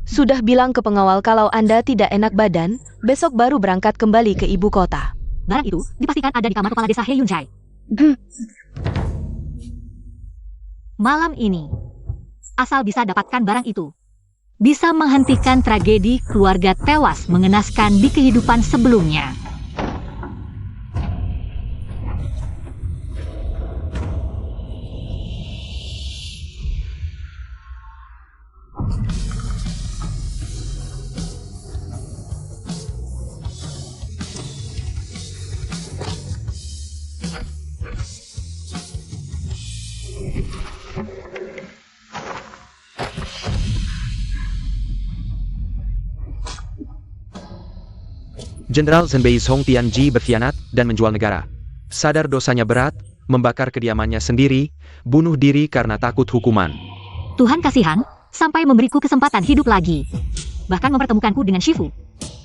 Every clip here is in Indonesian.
Sudah bilang ke pengawal kalau Anda tidak enak badan, besok baru berangkat kembali ke ibu kota. Barang itu dipastikan ada di kamar kepala desa He Yunjai. Malam ini, asal bisa dapatkan barang itu, bisa menghentikan tragedi keluarga tewas mengenaskan di kehidupan sebelumnya. Jenderal Zenbei Hong Tianji berkhianat dan menjual negara. Sadar dosanya berat, membakar kediamannya sendiri, bunuh diri karena takut hukuman. Tuhan kasihan, sampai memberiku kesempatan hidup lagi. Bahkan mempertemukanku dengan Shifu.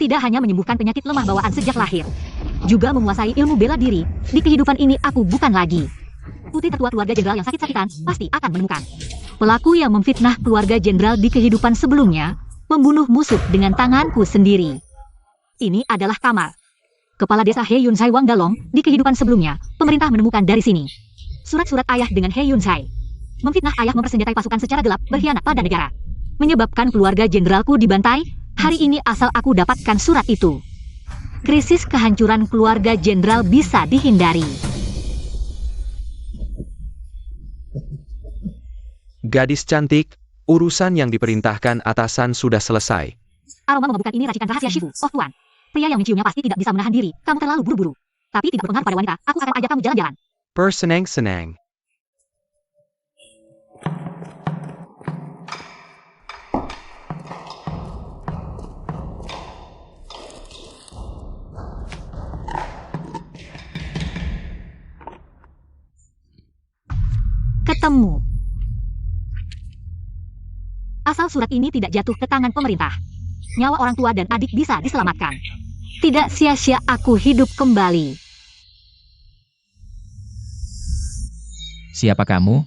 Tidak hanya menyembuhkan penyakit lemah bawaan sejak lahir, juga menguasai ilmu bela diri. Di kehidupan ini aku bukan lagi putri tertua keluarga jenderal yang sakit-sakitan, pasti akan menemukan pelaku yang memfitnah keluarga jenderal di kehidupan sebelumnya, membunuh musuh dengan tanganku sendiri. Ini adalah kamar kepala desa He Yunzai Wang Dalong. Di kehidupan sebelumnya, pemerintah menemukan dari sini surat-surat ayah dengan He Yunzai. Memfitnah ayah, mempersenjatai pasukan secara gelap, berkhianat pada negara, menyebabkan keluarga jenderalku dibantai. Hari ini asal aku dapatkan surat itu, krisis kehancuran keluarga jenderal bisa dihindari. Gadis cantik, urusan yang diperintahkan atasan sudah selesai. Aroma memabukkan ini racikan rahasia Shifu. Oh Tuan, pria yang menciumnya pasti tidak bisa menahan diri. Kamu terlalu buru-buru. Tapi tidak berpengaruh pada wanita. Aku akan ajak kamu jalan-jalan. Bersenang-senang. Ketemu. Asal surat ini tidak jatuh ke tangan pemerintah, nyawa orang tua dan adik bisa diselamatkan. Tidak sia-sia aku hidup kembali. Siapa kamu?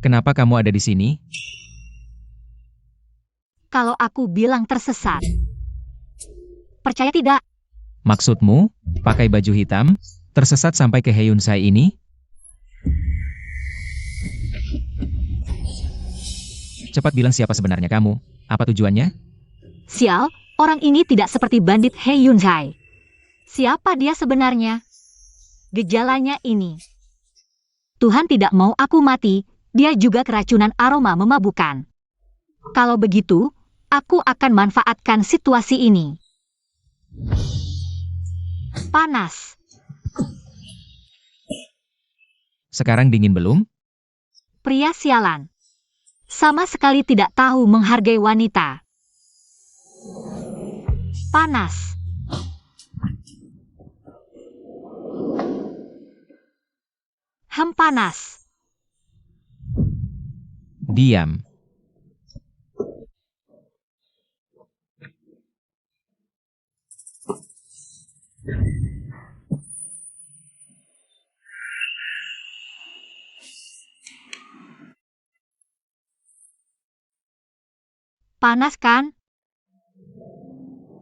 Kenapa kamu ada di sini? Kalau aku bilang tersesat, percaya tidak? Maksudmu, pakai baju hitam, tersesat sampai ke He Yunzai ini? Cepat bilang siapa sebenarnya kamu. Apa tujuannya? Sial, orang ini tidak seperti bandit He Yunzai. Siapa dia sebenarnya? Gejalanya ini. Tuhan tidak mau aku mati, dia juga keracunan aroma memabukkan. Kalau begitu, aku akan manfaatkan situasi ini. Panas. Sekarang dingin belum? Pria sialan. Sama sekali tidak tahu menghargai wanita. Panas. Panas. Diam. Panas kan?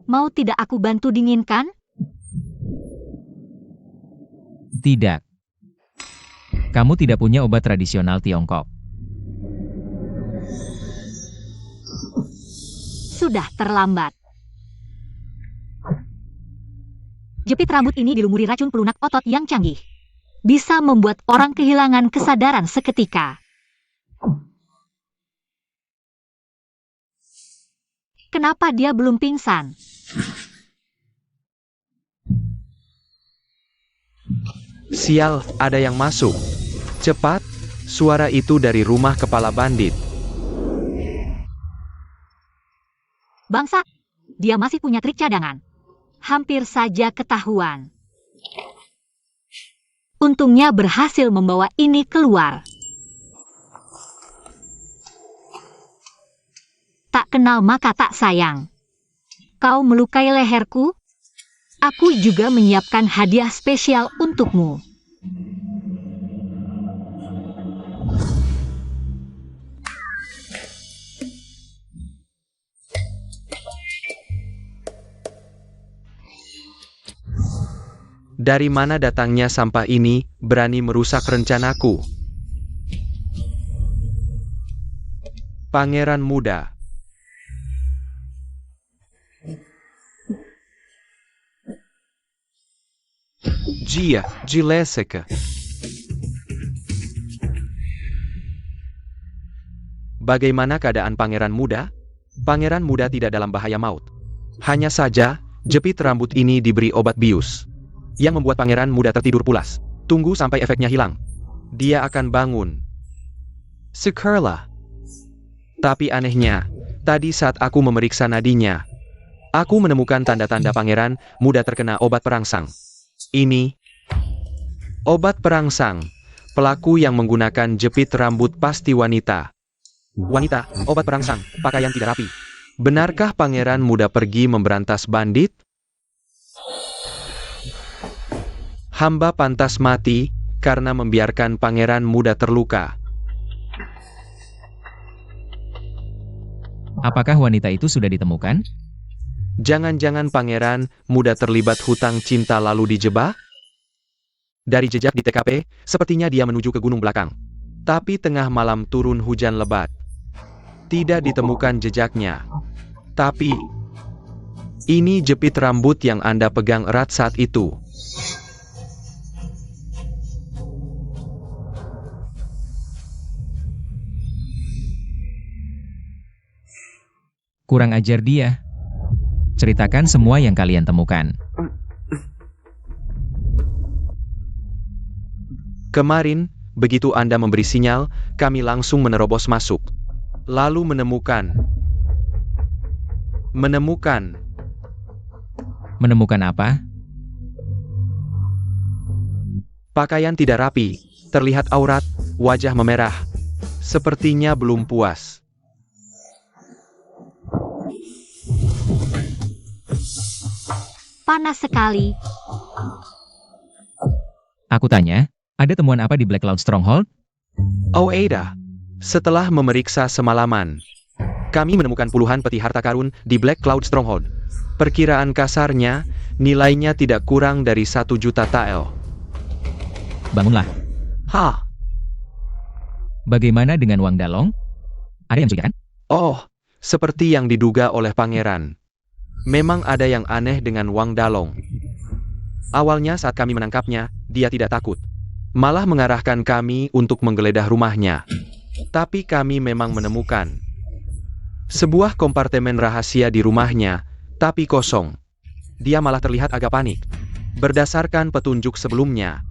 Mau tidak aku bantu dinginkan? Tidak. Kamu tidak punya obat tradisional Tiongkok. Sudah terlambat. Jepit rambut ini dilumuri racun pelunak otot yang canggih. Bisa membuat orang kehilangan kesadaran seketika. Kenapa dia belum pingsan? Sial, ada yang masuk. Cepat, suara itu dari rumah kepala bandit. Bangsa, dia masih punya trik cadangan. Hampir saja ketahuan. Untungnya berhasil membawa ini keluar. Tak kenal maka tak sayang. Kau melukai leherku? Aku juga menyiapkan hadiah spesial untukmu. Dari mana datangnya sampah ini berani merusak rencanaku? Pangeran muda. Jia, Jileseka. Bagaimana keadaan pangeran muda? Pangeran muda tidak dalam bahaya maut. Hanya saja, jepit rambut ini diberi obat bius, yang membuat pangeran muda tertidur pulas. Tunggu sampai efeknya hilang. Dia akan bangun. Sekarlah. Tapi anehnya, tadi saat aku memeriksa nadinya, aku menemukan tanda-tanda pangeran muda terkena obat perangsang. Ini obat perangsang. Pelaku yang menggunakan jepit rambut pasti wanita. Wanita, obat perangsang, pakaian tidak rapi. Benarkah pangeran muda pergi memberantas bandit? Hamba pantas mati karena membiarkan pangeran muda terluka. Apakah wanita itu sudah ditemukan? Jangan-jangan pangeran muda terlibat hutang cinta lalu dijebak? Dari jejak di TKP, sepertinya dia menuju ke gunung belakang. Tapi tengah malam turun hujan lebat. Tidak ditemukan jejaknya. Tapi, ini jepit rambut yang Anda pegang erat saat itu. Kurang ajar dia. Ceritakan semua yang kalian temukan. Kemarin, begitu Anda memberi sinyal, kami langsung menerobos masuk. Lalu menemukan. Menemukan apa? Pakaian tidak rapi, terlihat aurat, wajah memerah. Sepertinya belum puas. Panas sekali. Aku tanya, ada temuan apa di Black Cloud Stronghold? Oh Ada, setelah memeriksa semalaman, kami menemukan puluhan peti harta karun di Black Cloud Stronghold. Perkiraan kasarnya, nilainya tidak kurang dari 1 juta tael. Bangunlah. Hah? Bagaimana dengan Wang Dalong? Ada yang mencurigakan? Oh, seperti yang diduga oleh pangeran. Memang ada yang aneh dengan Wang Dalong. Awalnya saat kami menangkapnya, dia tidak takut. Malah mengarahkan kami untuk menggeledah rumahnya. Tapi kami memang menemukan sebuah kompartemen rahasia di rumahnya, tapi kosong. Dia malah terlihat agak panik. Berdasarkan petunjuk sebelumnya,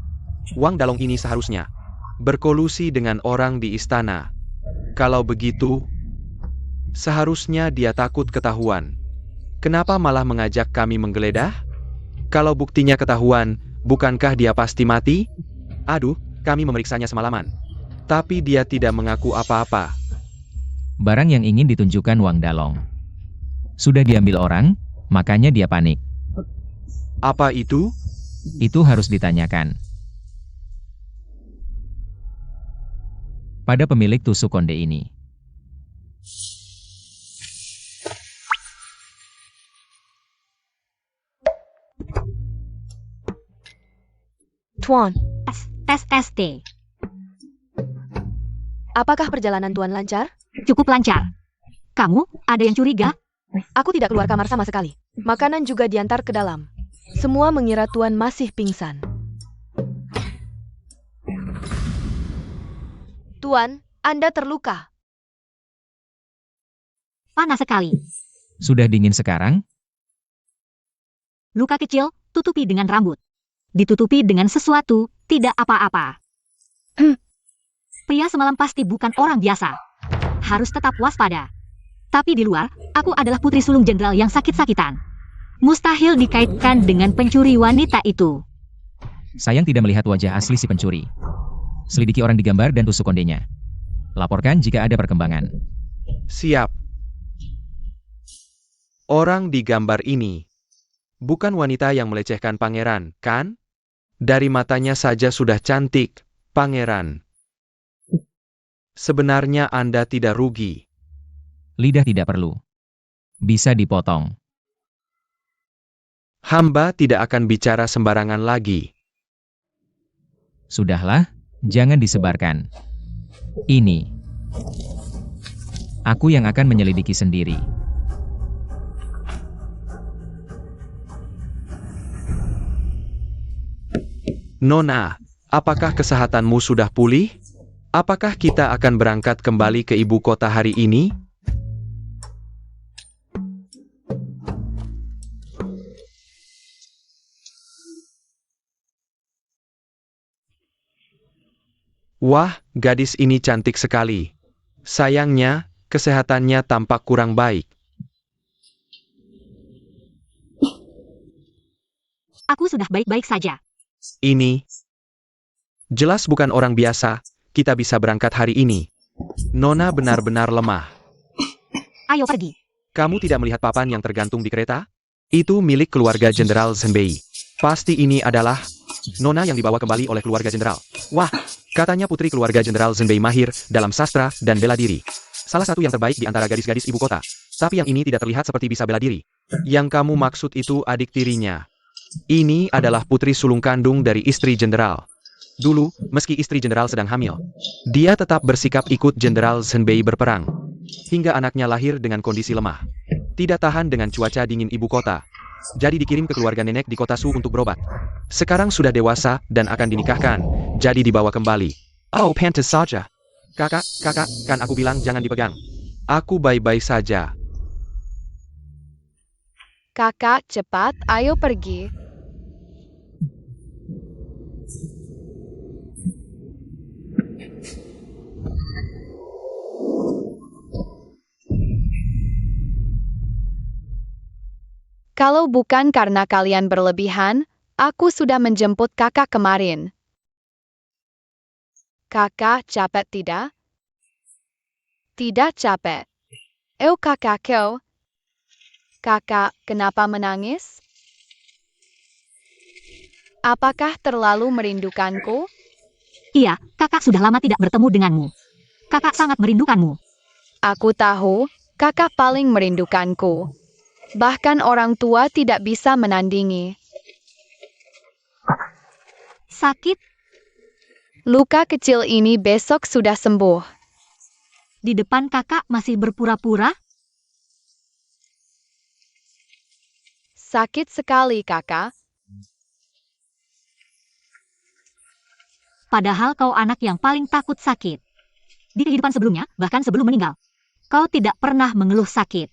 Wang Dalong ini seharusnya berkolusi dengan orang di istana. Kalau begitu, seharusnya dia takut ketahuan. Kenapa malah mengajak kami menggeledah? Kalau buktinya ketahuan, bukankah dia pasti mati? Aduh, kami memeriksanya semalaman. Tapi dia tidak mengaku apa-apa. Barang yang ingin ditunjukkan Wang Dalong sudah diambil orang, makanya dia panik. Apa itu? Itu harus ditanyakan pada pemilik tusuk konde ini. Tuan, Tes T. apakah perjalanan Tuan lancar? Cukup lancar. Kamu, ada yang curiga? Aku tidak keluar kamar sama sekali. Makanan juga diantar ke dalam. Semua mengira Tuan masih pingsan. Tuan, Anda terluka. Panas sekali. Sudah dingin sekarang? Luka kecil, tutupi dengan rambut. Ditutupi dengan sesuatu, tidak apa-apa. Pria semalam pasti bukan orang biasa. Harus tetap waspada. Tapi di luar, aku adalah putri sulung jenderal yang sakit-sakitan. Mustahil dikaitkan dengan pencuri wanita itu. Sayang tidak melihat wajah asli si pencuri. Selidiki orang digambar dan tusuk kondenya. Laporkan jika ada perkembangan. Siap. Orang di gambar ini bukan wanita yang melecehkan pangeran, kan? Dari matanya saja sudah cantik, pangeran. Sebenarnya Anda tidak rugi. Lidah tidak perlu. Bisa dipotong. Hamba tidak akan bicara sembarangan lagi. Sudahlah, jangan disebarkan. Ini. Aku yang akan menyelidiki sendiri. Nona, apakah kesehatanmu sudah pulih? Apakah kita akan berangkat kembali ke ibu kota hari ini? Wah, gadis ini cantik sekali. Sayangnya, kesehatannya tampak kurang baik. Aku sudah baik-baik saja. Ini jelas bukan orang biasa. Kita bisa berangkat hari ini. Nona benar-benar lemah. Ayo pergi. Kamu tidak melihat papan yang tergantung di kereta? Itu milik keluarga Jenderal Zenbei. Pasti ini adalah Nona yang dibawa kembali oleh keluarga jenderal. Wah, katanya putri keluarga Jenderal Zenbei mahir dalam sastra dan bela diri. Salah satu yang terbaik di antara gadis-gadis ibu kota. Tapi yang ini tidak terlihat seperti bisa bela diri. Yang kamu maksud itu adik tirinya. Ini adalah putri sulung kandung dari istri jenderal. Dulu, meski istri jenderal sedang hamil, dia tetap bersikap ikut Jenderal Zenbei berperang. Hingga anaknya lahir dengan kondisi lemah. Tidak tahan dengan cuaca dingin ibu kota. Jadi dikirim ke keluarga nenek di kota Su untuk berobat. Sekarang sudah dewasa dan akan dinikahkan. Jadi dibawa kembali. Oh, pantas saja. Kakak, kan aku bilang jangan dipegang. Aku baik-baik saja. Kakak, cepat, ayo pergi. Kalau bukan karena kalian berlebihan, aku sudah menjemput kakak kemarin. Kakak capek tidak? Tidak capek. Kakak. Kakak, kenapa menangis? Apakah terlalu merindukanku? Iya, kakak sudah lama tidak bertemu denganmu. Kakak sangat merindukanmu. Aku tahu, kakak paling merindukanku. Bahkan orang tua tidak bisa menandingi. Sakit? Luka kecil ini besok sudah sembuh. Di depan kakak masih berpura-pura? Sakit sekali, kakak. Padahal kau anak yang paling takut sakit. Di kehidupan sebelumnya, bahkan sebelum meninggal, kau tidak pernah mengeluh sakit.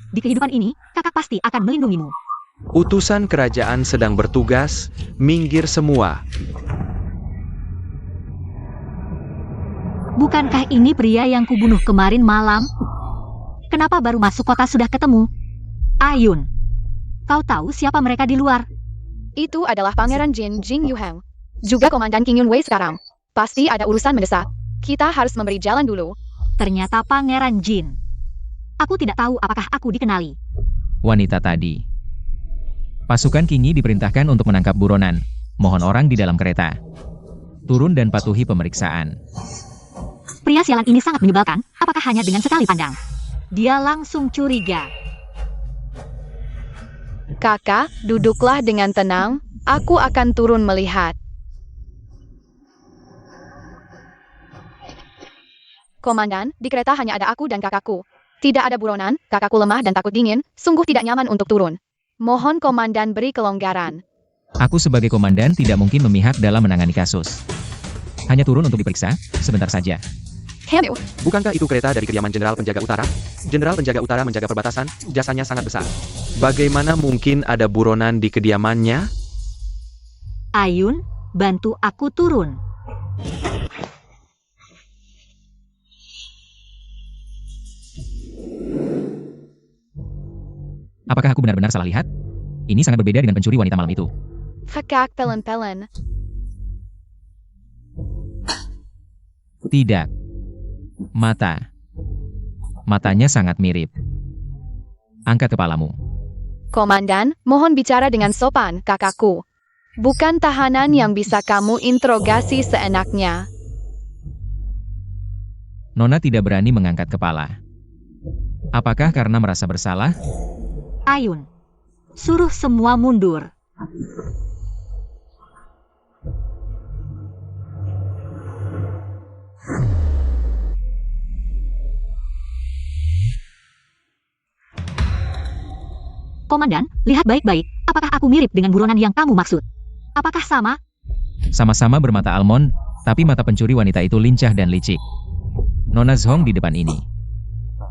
Di kehidupan ini, kakak pasti akan melindungimu. Utusan kerajaan sedang bertugas, minggir semua. Bukankah ini pria yang kubunuh kemarin malam? Kenapa baru masuk kota sudah ketemu? Ayun, kau tahu siapa mereka di luar? Itu adalah Pangeran Jin Jing Yuheng. Juga Komandan King Yun Wei sekarang. Pasti ada urusan mendesak. Kita harus memberi jalan dulu. Ternyata Pangeran Jin. Aku tidak tahu apakah aku dikenali. Wanita tadi. Pasukan Kingi diperintahkan untuk menangkap buronan. Mohon orang di dalam kereta. Turun dan patuhi pemeriksaan. Pria sialan ini sangat menyebalkan, apakah hanya dengan sekali pandang? Dia langsung curiga. Kakak, duduklah dengan tenang. Aku akan turun melihat. Komandan, di kereta hanya ada aku dan kakakku. Tidak ada buronan, kakakku lemah dan takut dingin, sungguh tidak nyaman untuk turun. Mohon komandan beri kelonggaran. Aku sebagai komandan tidak mungkin memihak dalam menangani kasus. Hanya turun untuk diperiksa, sebentar saja. Bukankah itu kereta dari kediaman Jenderal Penjaga Utara? Jenderal Penjaga Utara menjaga perbatasan, jasanya sangat besar. Bagaimana mungkin ada buronan di kediamannya? Ayun, bantu aku turun. Apakah aku benar-benar salah lihat? Ini sangat berbeda dengan pencuri wanita malam itu. Kakak pelen-pelen. Tidak. Matanya sangat mirip. Angkat kepalamu. Komandan, mohon bicara dengan sopan, kakakku. Bukan tahanan yang bisa kamu interogasi seenaknya. Nona tidak berani mengangkat kepala. Apakah karena merasa bersalah? Ayun, Suruh semua mundur. Komandan, lihat baik-baik, apakah aku mirip dengan buronan yang kamu maksud? Apakah sama? Sama-sama bermata almond, tapi mata pencuri wanita itu lincah dan licik. Nona Zhong di depan ini.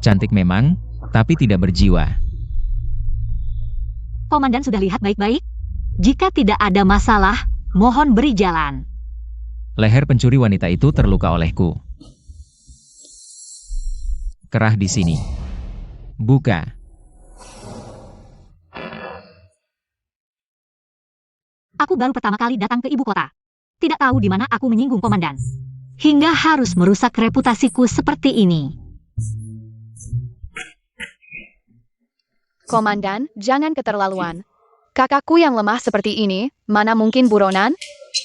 Cantik memang, tapi tidak berjiwa. Komandan sudah lihat baik-baik? Jika tidak ada masalah, mohon beri jalan. Leher pencuri wanita itu terluka olehku. Kerah di sini. Buka. Aku baru pertama kali datang ke ibu kota. Tidak tahu di mana aku menyinggung komandan. Hingga harus merusak reputasiku seperti ini. Komandan, jangan keterlaluan. Kakakku yang lemah seperti ini, mana mungkin buronan?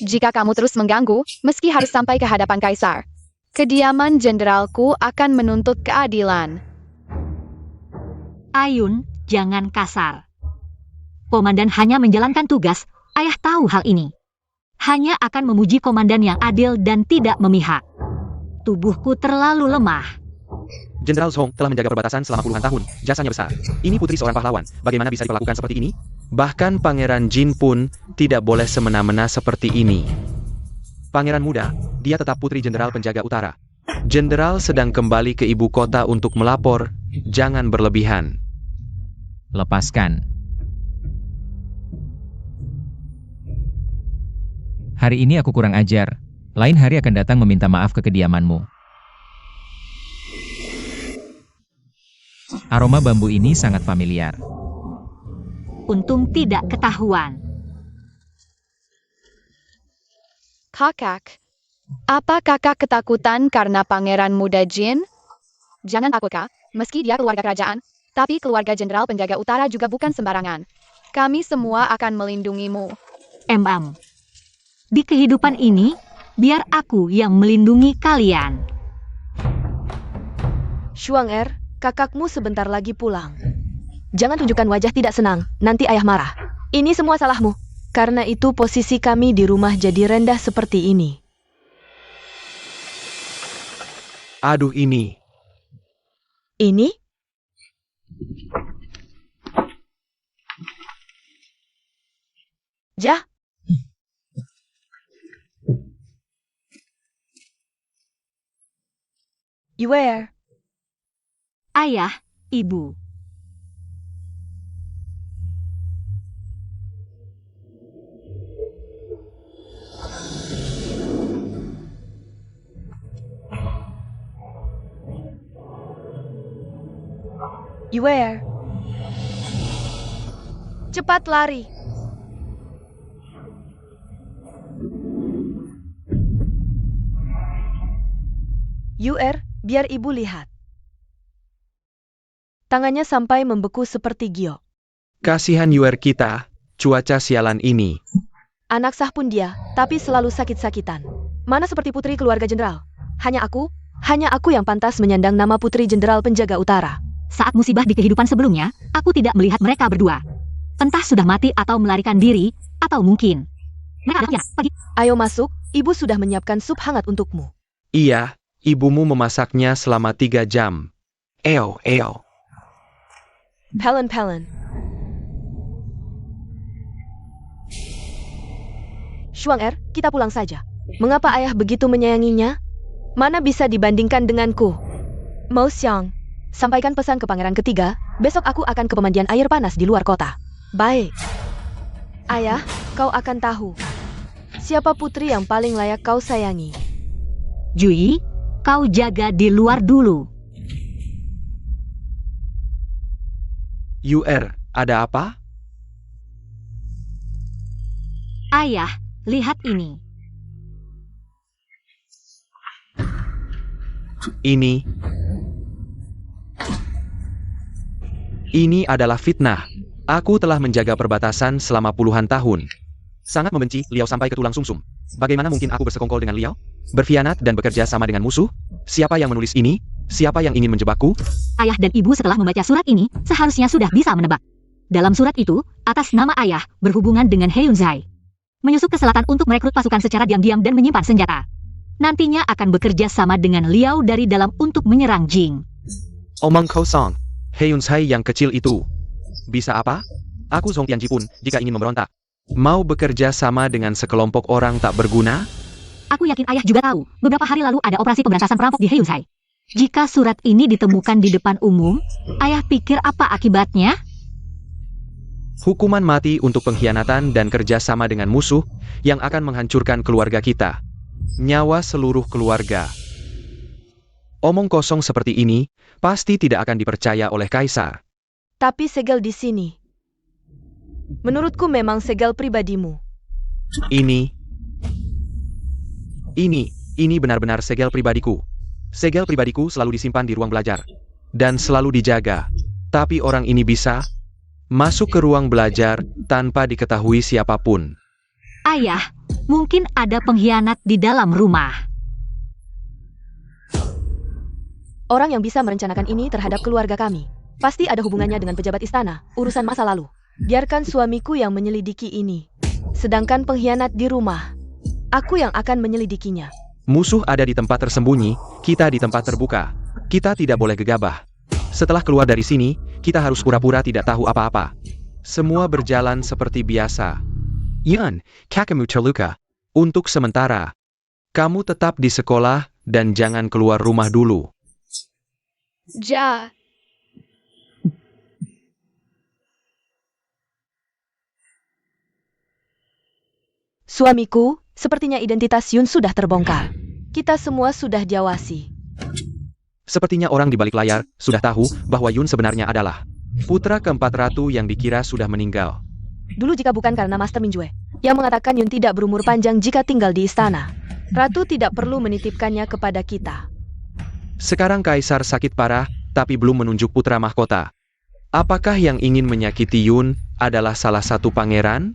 Jika kamu terus mengganggu, meski harus sampai ke hadapan kaisar. Kediaman jenderalku akan menuntut keadilan. Ayun, jangan kasar. Komandan hanya menjalankan tugas. Ayah tahu hal ini. Hanya akan memuji komandan yang adil dan tidak memihak. Tubuhku terlalu lemah. Jenderal Zhong telah menjaga perbatasan selama puluhan tahun. Jasanya besar. Ini putri seorang pahlawan. Bagaimana bisa diperlakukan seperti ini? Bahkan Pangeran Jin pun tidak boleh semena-mena seperti ini. Pangeran muda, dia tetap putri jenderal penjaga utara. Jenderal sedang kembali ke ibu kota untuk melapor. Jangan berlebihan. Lepaskan. Hari ini aku kurang ajar. Lain hari akan datang meminta maaf ke kediamanmu. Aroma bambu ini sangat familiar. Untung tidak ketahuan. Kakak, apa kakak ketakutan karena pangeran muda Jin? Jangan takut kak, meski dia keluarga kerajaan, tapi keluarga jenderal penjaga utara juga bukan sembarangan. Kami semua akan melindungimu. Di kehidupan ini, biar aku yang melindungi kalian. Shuang kakakmu sebentar lagi pulang. Jangan tunjukkan wajah tidak senang, nanti ayah marah. Ini semua salahmu. Karena itu posisi kami di rumah jadi rendah seperti ini. Aduh ini. Ini? Jah? Where? Ayah, ibu. Where? Cepat lari. Biar ibu lihat. Tangannya sampai membeku seperti giok. Kasihan Yuer kita, cuaca sialan ini. Anak sah pun dia, tapi selalu sakit-sakitan. Mana seperti putri keluarga jenderal. Hanya aku yang pantas menyandang nama putri jenderal penjaga utara. Saat musibah di kehidupan sebelumnya, aku tidak melihat mereka berdua. Entah sudah mati atau melarikan diri, atau mungkin mereka pergi. Ayo masuk, ibu sudah menyiapkan sup hangat untukmu. Iya, ibumu memasaknya selama 3 jam. Eo. Pelen. Shuang kita pulang saja. Mengapa ayah begitu menyayanginya? Mana bisa dibandingkan denganku? Mo Xiang, sampaikan pesan ke pangeran ketiga, besok aku akan ke pemandian air panas di luar kota. Baik. Ayah, kau akan tahu. Siapa putri yang paling layak kau sayangi? Jui, kau jaga di luar dulu. Yuer, ada apa? Ayah, lihat ini. Ini adalah fitnah. Aku telah menjaga perbatasan selama puluhan tahun. Sangat membenci Liao sampai ke tulang sumsum. Bagaimana mungkin aku bersekongkol dengan Liao? Berkhianat dan bekerja sama dengan musuh? Siapa yang menulis ini? Siapa yang ingin menjebakku? Ayah dan ibu setelah membaca surat ini, seharusnya sudah bisa menebak. Dalam surat itu, atas nama ayah, berhubungan dengan Hyunjae. Menyusup ke selatan untuk merekrut pasukan secara diam-diam dan menyimpan senjata. Nantinya akan bekerja sama dengan Liao dari dalam untuk menyerang Jing. Omong kosong. Hyunjae yang kecil itu. Bisa apa? Aku Zhong Tianji pun, jika ingin memberontak. Mau bekerja sama dengan sekelompok orang tak berguna? Aku yakin ayah juga tahu, beberapa hari lalu ada operasi pemberantasan perampok di Hyunjae. Jika surat ini ditemukan di depan umum, ayah pikir apa akibatnya? Hukuman mati untuk pengkhianatan dan kerja sama dengan musuh yang akan menghancurkan keluarga kita. Nyawa seluruh keluarga. Omong kosong seperti ini pasti tidak akan dipercaya oleh Kaisar. Tapi segel di sini. Menurutku memang segel pribadimu. Ini benar-benar segel pribadiku. Segel pribadiku selalu disimpan di ruang belajar. Dan selalu dijaga. Tapi orang ini bisa masuk ke ruang belajar tanpa diketahui siapapun. Ayah, mungkin ada pengkhianat di dalam rumah. Orang yang bisa merencanakan ini terhadap keluarga kami. Pasti ada hubungannya dengan pejabat istana, urusan masa lalu. Biarkan suamiku yang menyelidiki ini. Sedangkan pengkhianat di rumah, aku yang akan menyelidikinya. Musuh ada di tempat tersembunyi, kita di tempat terbuka. Kita tidak boleh gegabah. Setelah keluar dari sini, kita harus pura-pura tidak tahu apa-apa. Semua berjalan seperti biasa. Yan, kakakmu terluka. Untuk sementara, kamu tetap di sekolah dan jangan keluar rumah dulu. Ja. Suamiku, sepertinya identitas Yun sudah terbongkar. Kita semua sudah diawasi. Sepertinya orang di balik layar sudah tahu bahwa Yun sebenarnya adalah putra keempat ratu yang dikira sudah meninggal. Dulu jika bukan karena Master Minjue, yang mengatakan Yun tidak berumur panjang jika tinggal di istana, Ratu tidak perlu menitipkannya kepada kita. Sekarang Kaisar sakit parah, tapi belum menunjuk putra mahkota. Apakah yang ingin menyakiti Yun adalah salah satu pangeran?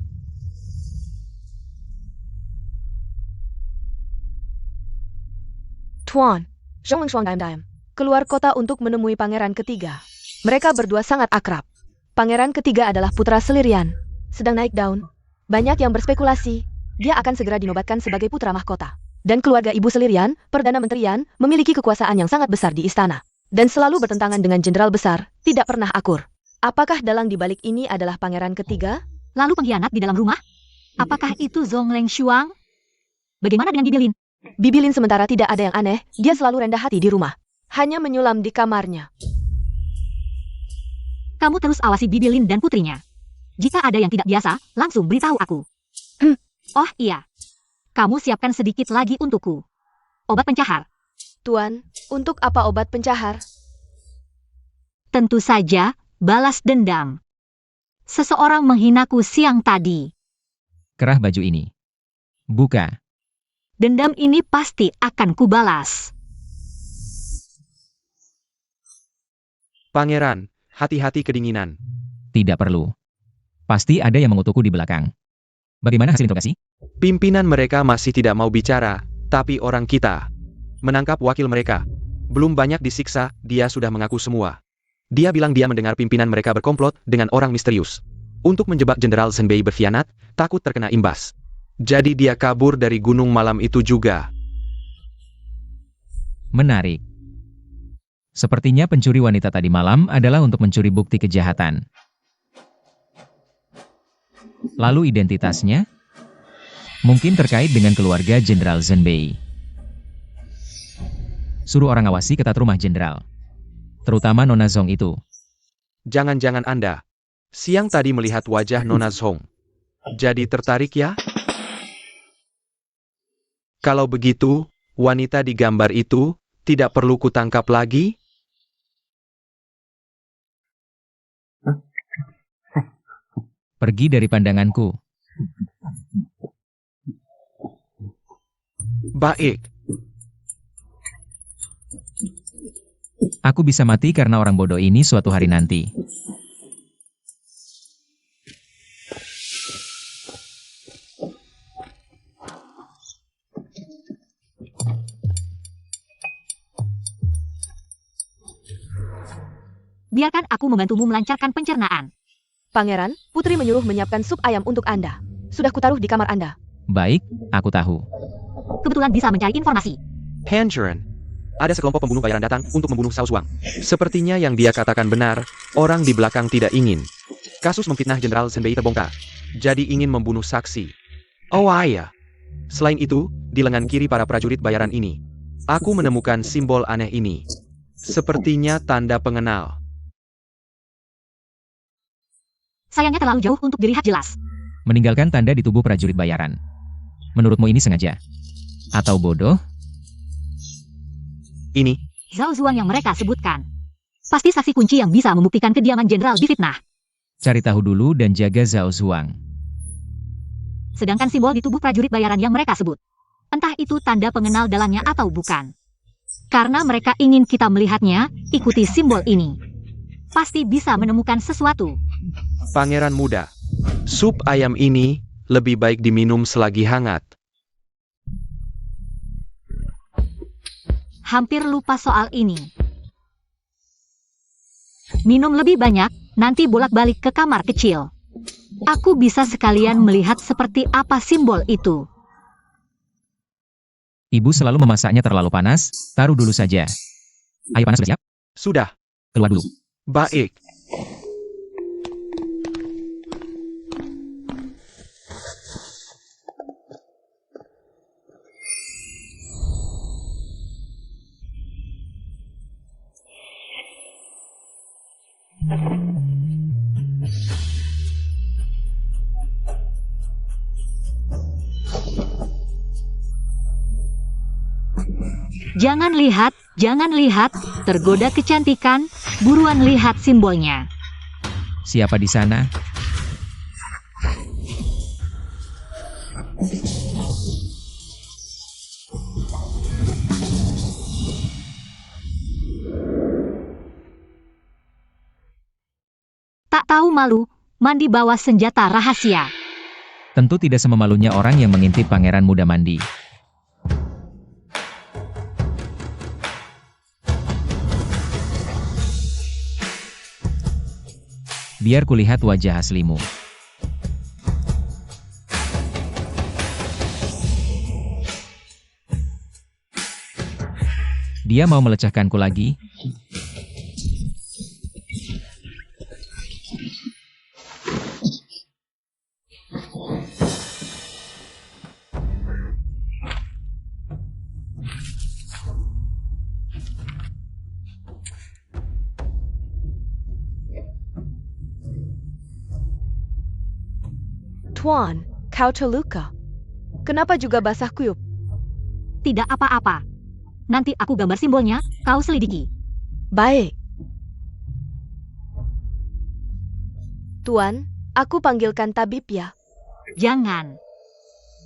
Tuan, Zhong Daim, keluar kota untuk menemui pangeran ketiga. Mereka berdua sangat akrab. Pangeran ketiga adalah putra Selirian. Sedang naik daun. Banyak yang berspekulasi, dia akan segera dinobatkan sebagai putra mahkota. Dan keluarga ibu Selirian, Perdana Menterian, memiliki kekuasaan yang sangat besar di istana. Dan selalu bertentangan dengan jenderal besar, tidak pernah akur. Apakah dalang di balik ini adalah pangeran ketiga? Lalu pengkhianat di dalam rumah? Apakah itu Zhong Leng Shuang? Bagaimana dengan Bibilin? Bibilin sementara tidak ada yang aneh, dia selalu rendah hati di rumah. Hanya menyulam di kamarnya. Kamu terus awasi Bibilin dan putrinya. Jika ada yang tidak biasa, langsung beritahu aku. Oh iya. Kamu siapkan sedikit lagi untukku. Obat pencahar. Tuan, untuk apa obat pencahar? Tentu saja, balas dendam. Seseorang menghinaku siang tadi. Kerah baju ini. Buka. Dendam ini pasti akan kubalas. Pangeran, hati-hati kedinginan. Tidak perlu. Pasti ada yang mengutukku di belakang. Bagaimana hasil interogasi? Pimpinan mereka masih tidak mau bicara, tapi orang kita menangkap wakil mereka. Belum banyak disiksa, dia sudah mengaku semua. Dia bilang dia mendengar pimpinan mereka berkomplot dengan orang misterius. Untuk menjebak Jenderal Zhenbei berkhianat, takut terkena imbas. Jadi dia kabur dari gunung malam itu juga. Menarik. Sepertinya pencuri wanita tadi malam adalah untuk mencuri bukti kejahatan. Lalu identitasnya? Mungkin terkait dengan keluarga Jenderal Zhenbei. Suruh orang awasi ketat rumah Jenderal. Terutama Nona Zhong itu. Jangan-jangan Anda siang tadi melihat wajah Nona Zhong. Jadi tertarik ya? Kalau begitu, wanita di gambar itu tidak perlu kutangkap lagi? Pergi dari pandanganku. Baik. Aku bisa mati karena orang bodoh ini suatu hari nanti. Biarkan aku membantumu melancarkan pencernaan. Pangeran, Putri menyuruh menyiapkan sup ayam untuk Anda. Sudah kutaruh di kamar Anda. Baik, aku tahu. Kebetulan bisa mencari informasi. Hanjuran. Ada sekelompok pembunuh bayaran datang untuk membunuh Sao Zhuang. Sepertinya yang dia katakan benar, orang di belakang tidak ingin. Kasus memfitnah Jenderal Zhenbei terbongkar. Jadi ingin membunuh saksi. Oh iya. Selain itu, di lengan kiri para prajurit bayaran ini, aku menemukan simbol aneh ini. Sepertinya tanda pengenal. Sayangnya terlalu jauh untuk dilihat jelas. Meninggalkan tanda di tubuh prajurit bayaran. Menurutmu ini sengaja? Atau bodoh? Ini, Zhao Zhuang yang mereka sebutkan. Pasti saksi kunci yang bisa membuktikan kediaman jenderal difitnah. Cari tahu dulu dan jaga Zhao Zhuang. Sedangkan simbol di tubuh prajurit bayaran yang mereka sebut. Entah itu tanda pengenal dalamnya atau bukan. Karena mereka ingin kita melihatnya, ikuti simbol ini. Pasti bisa menemukan sesuatu. Pangeran muda. Sup ayam ini lebih baik diminum selagi hangat. Hampir lupa soal ini. Minum lebih banyak, nanti bolak-balik ke kamar kecil. Aku bisa sekalian melihat seperti apa simbol itu. Ibu selalu memasaknya terlalu panas, taruh dulu saja. Ayo panas sudah siap? Sudah. Keluar dulu. Baik. Jangan lihat, tergoda kecantikan, buruan lihat simbolnya. Siapa di sana? Tak tahu malu, mandi bawa senjata rahasia. Tentu tidak sememalunya orang yang mengintip pangeran muda mandi. Biar kulihat wajah aslimu. Dia mau melecehkanku lagi? Tuan, kau terluka. Kenapa juga basah kuyup? Tidak apa-apa. Nanti aku gambar simbolnya, kau selidiki. Baik. Tuan, aku panggilkan tabib ya. Jangan.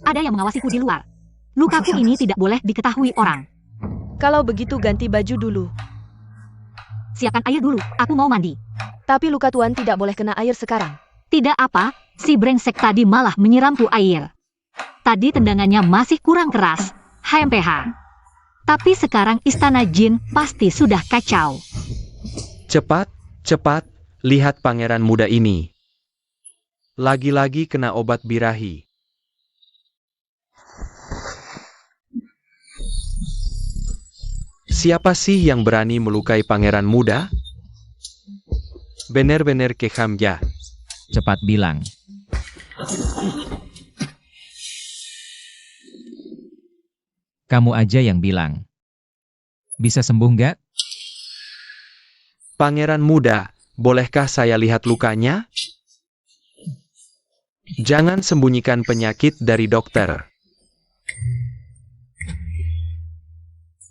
Ada yang mengawasiku di luar. Lukaku ini tidak boleh diketahui orang. Kalau begitu ganti baju dulu. Siapkan air dulu, aku mau mandi. Tapi luka Tuan tidak boleh kena air sekarang. Tidak apa, si brengsek tadi malah menyiramku air. Tadi tendangannya masih kurang keras, HMPH. Tapi sekarang istana jin pasti sudah kacau. Cepat, cepat, lihat pangeran muda ini. Lagi-lagi kena obat birahi. Siapa sih yang berani melukai pangeran muda? Bener-bener keham ya. Cepat bilang. Kamu aja yang bilang. Bisa sembuh nggak? Pangeran muda, bolehkah saya lihat lukanya? Jangan sembunyikan penyakit dari dokter.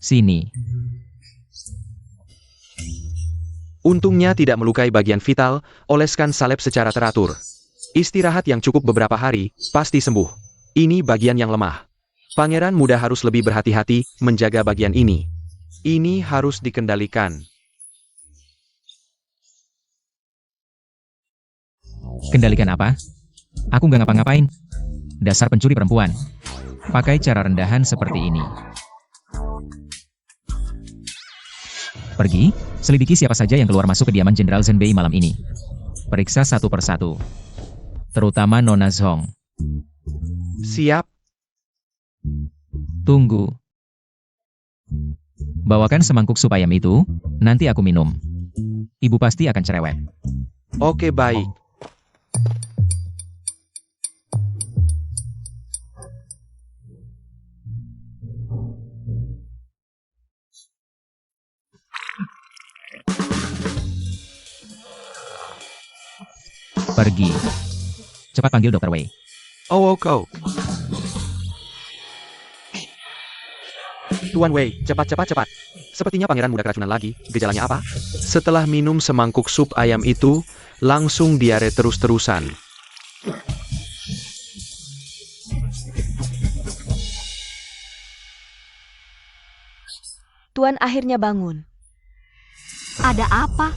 Sini. Untungnya tidak melukai bagian vital, oleskan salep secara teratur. Istirahat yang cukup beberapa hari, pasti sembuh. Ini bagian yang lemah. Pangeran muda harus lebih berhati-hati menjaga bagian ini. Ini harus dikendalikan. Kendalikan apa? Aku nggak ngapa-ngapain. Dasar pencuri perempuan. Pakai cara rendahan seperti ini. Pergi, selidiki siapa saja yang keluar masuk kediaman Jenderal Zhenbei malam ini. Periksa satu persatu. Terutama Nona Zhong. Siap. Tunggu. Bawakan semangkuk sup ayam itu, nanti aku minum. Ibu pasti akan cerewet. Oke, baik. Pergi. Cepat panggil Dr. Wei. Oh, oke. Tuan Wei, cepat. Sepertinya pangeran muda keracunan lagi. Gejalanya apa? Setelah minum semangkuk sup ayam itu, langsung diare terus-terusan. Tuan akhirnya bangun. Ada apa?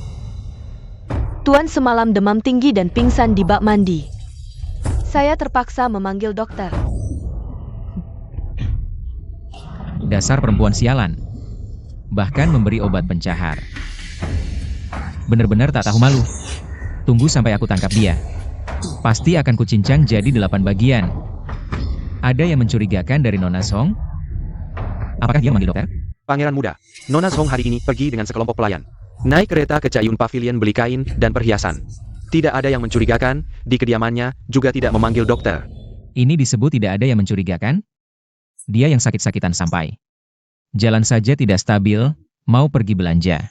Tuan semalam demam tinggi dan pingsan di bak mandi. Saya terpaksa memanggil dokter. Dasar perempuan sialan. Bahkan memberi obat pencahar. Benar-benar tak tahu malu. Tunggu sampai aku tangkap dia. Pasti akan kucincang jadi 8 bagian. Ada yang mencurigakan dari Nona Zhong? Apakah dia manggil dokter? Pangeran muda, Nona Zhong hari ini pergi dengan sekelompok pelayan. Naik kereta ke Cayun Pavilion beli kain dan perhiasan. Tidak ada yang mencurigakan, di kediamannya juga tidak memanggil dokter. Ini disebut tidak ada yang mencurigakan? Dia yang sakit-sakitan sampai. Jalan saja tidak stabil, mau pergi belanja.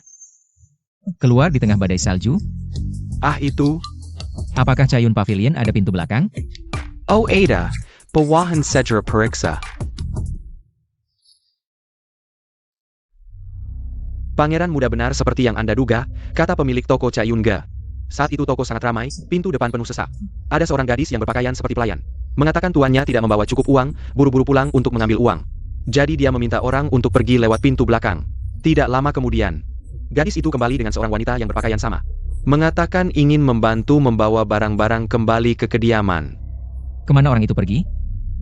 Keluar di tengah badai salju? Ah itu, Apakah Cayun Pavilion ada pintu belakang? oh Ada, pewahan Sedra Periksa. Pangeran muda benar seperti yang Anda duga, kata pemilik toko Cayunga. Saat itu toko sangat ramai, pintu depan penuh sesak. Ada seorang gadis yang berpakaian seperti pelayan. Mengatakan tuannya tidak membawa cukup uang, buru-buru pulang untuk mengambil uang. Jadi dia meminta orang untuk pergi lewat pintu belakang. Tidak lama kemudian, gadis itu kembali dengan seorang wanita yang berpakaian sama. Mengatakan ingin membantu membawa barang-barang kembali ke kediaman. Kemana orang itu pergi?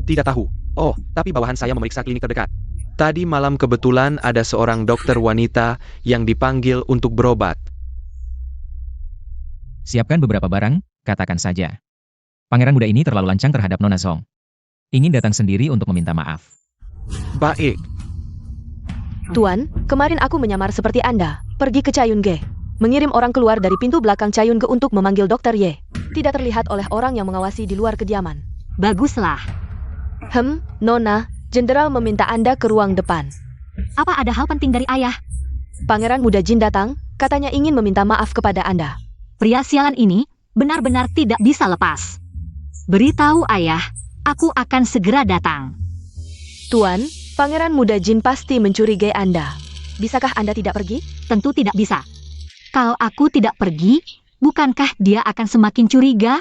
Tidak tahu. Oh, tapi bawahan saya memeriksa klinik terdekat. Tadi malam kebetulan ada seorang dokter wanita yang dipanggil untuk berobat. Siapkan beberapa barang, katakan saja. Pangeran muda ini terlalu lancang terhadap Nona Zhong. Ingin datang sendiri untuk meminta maaf. Baik. Tuan, kemarin aku menyamar seperti Anda, pergi ke Cayunge. Mengirim orang keluar dari pintu belakang Cayunge untuk memanggil Dokter Ye. Tidak terlihat oleh orang yang mengawasi di luar kediaman. Baguslah. Nona, Jenderal meminta Anda ke ruang depan. Apa ada hal penting dari ayah? Pangeran muda Jin datang, katanya ingin meminta maaf kepada Anda. Pria sialan ini benar-benar tidak bisa lepas. Beritahu ayah, aku akan segera datang. Tuan, Pangeran muda Jin pasti mencurigai Anda. Bisakah Anda tidak pergi? Tentu tidak bisa. Kalau aku tidak pergi, bukankah dia akan semakin curiga?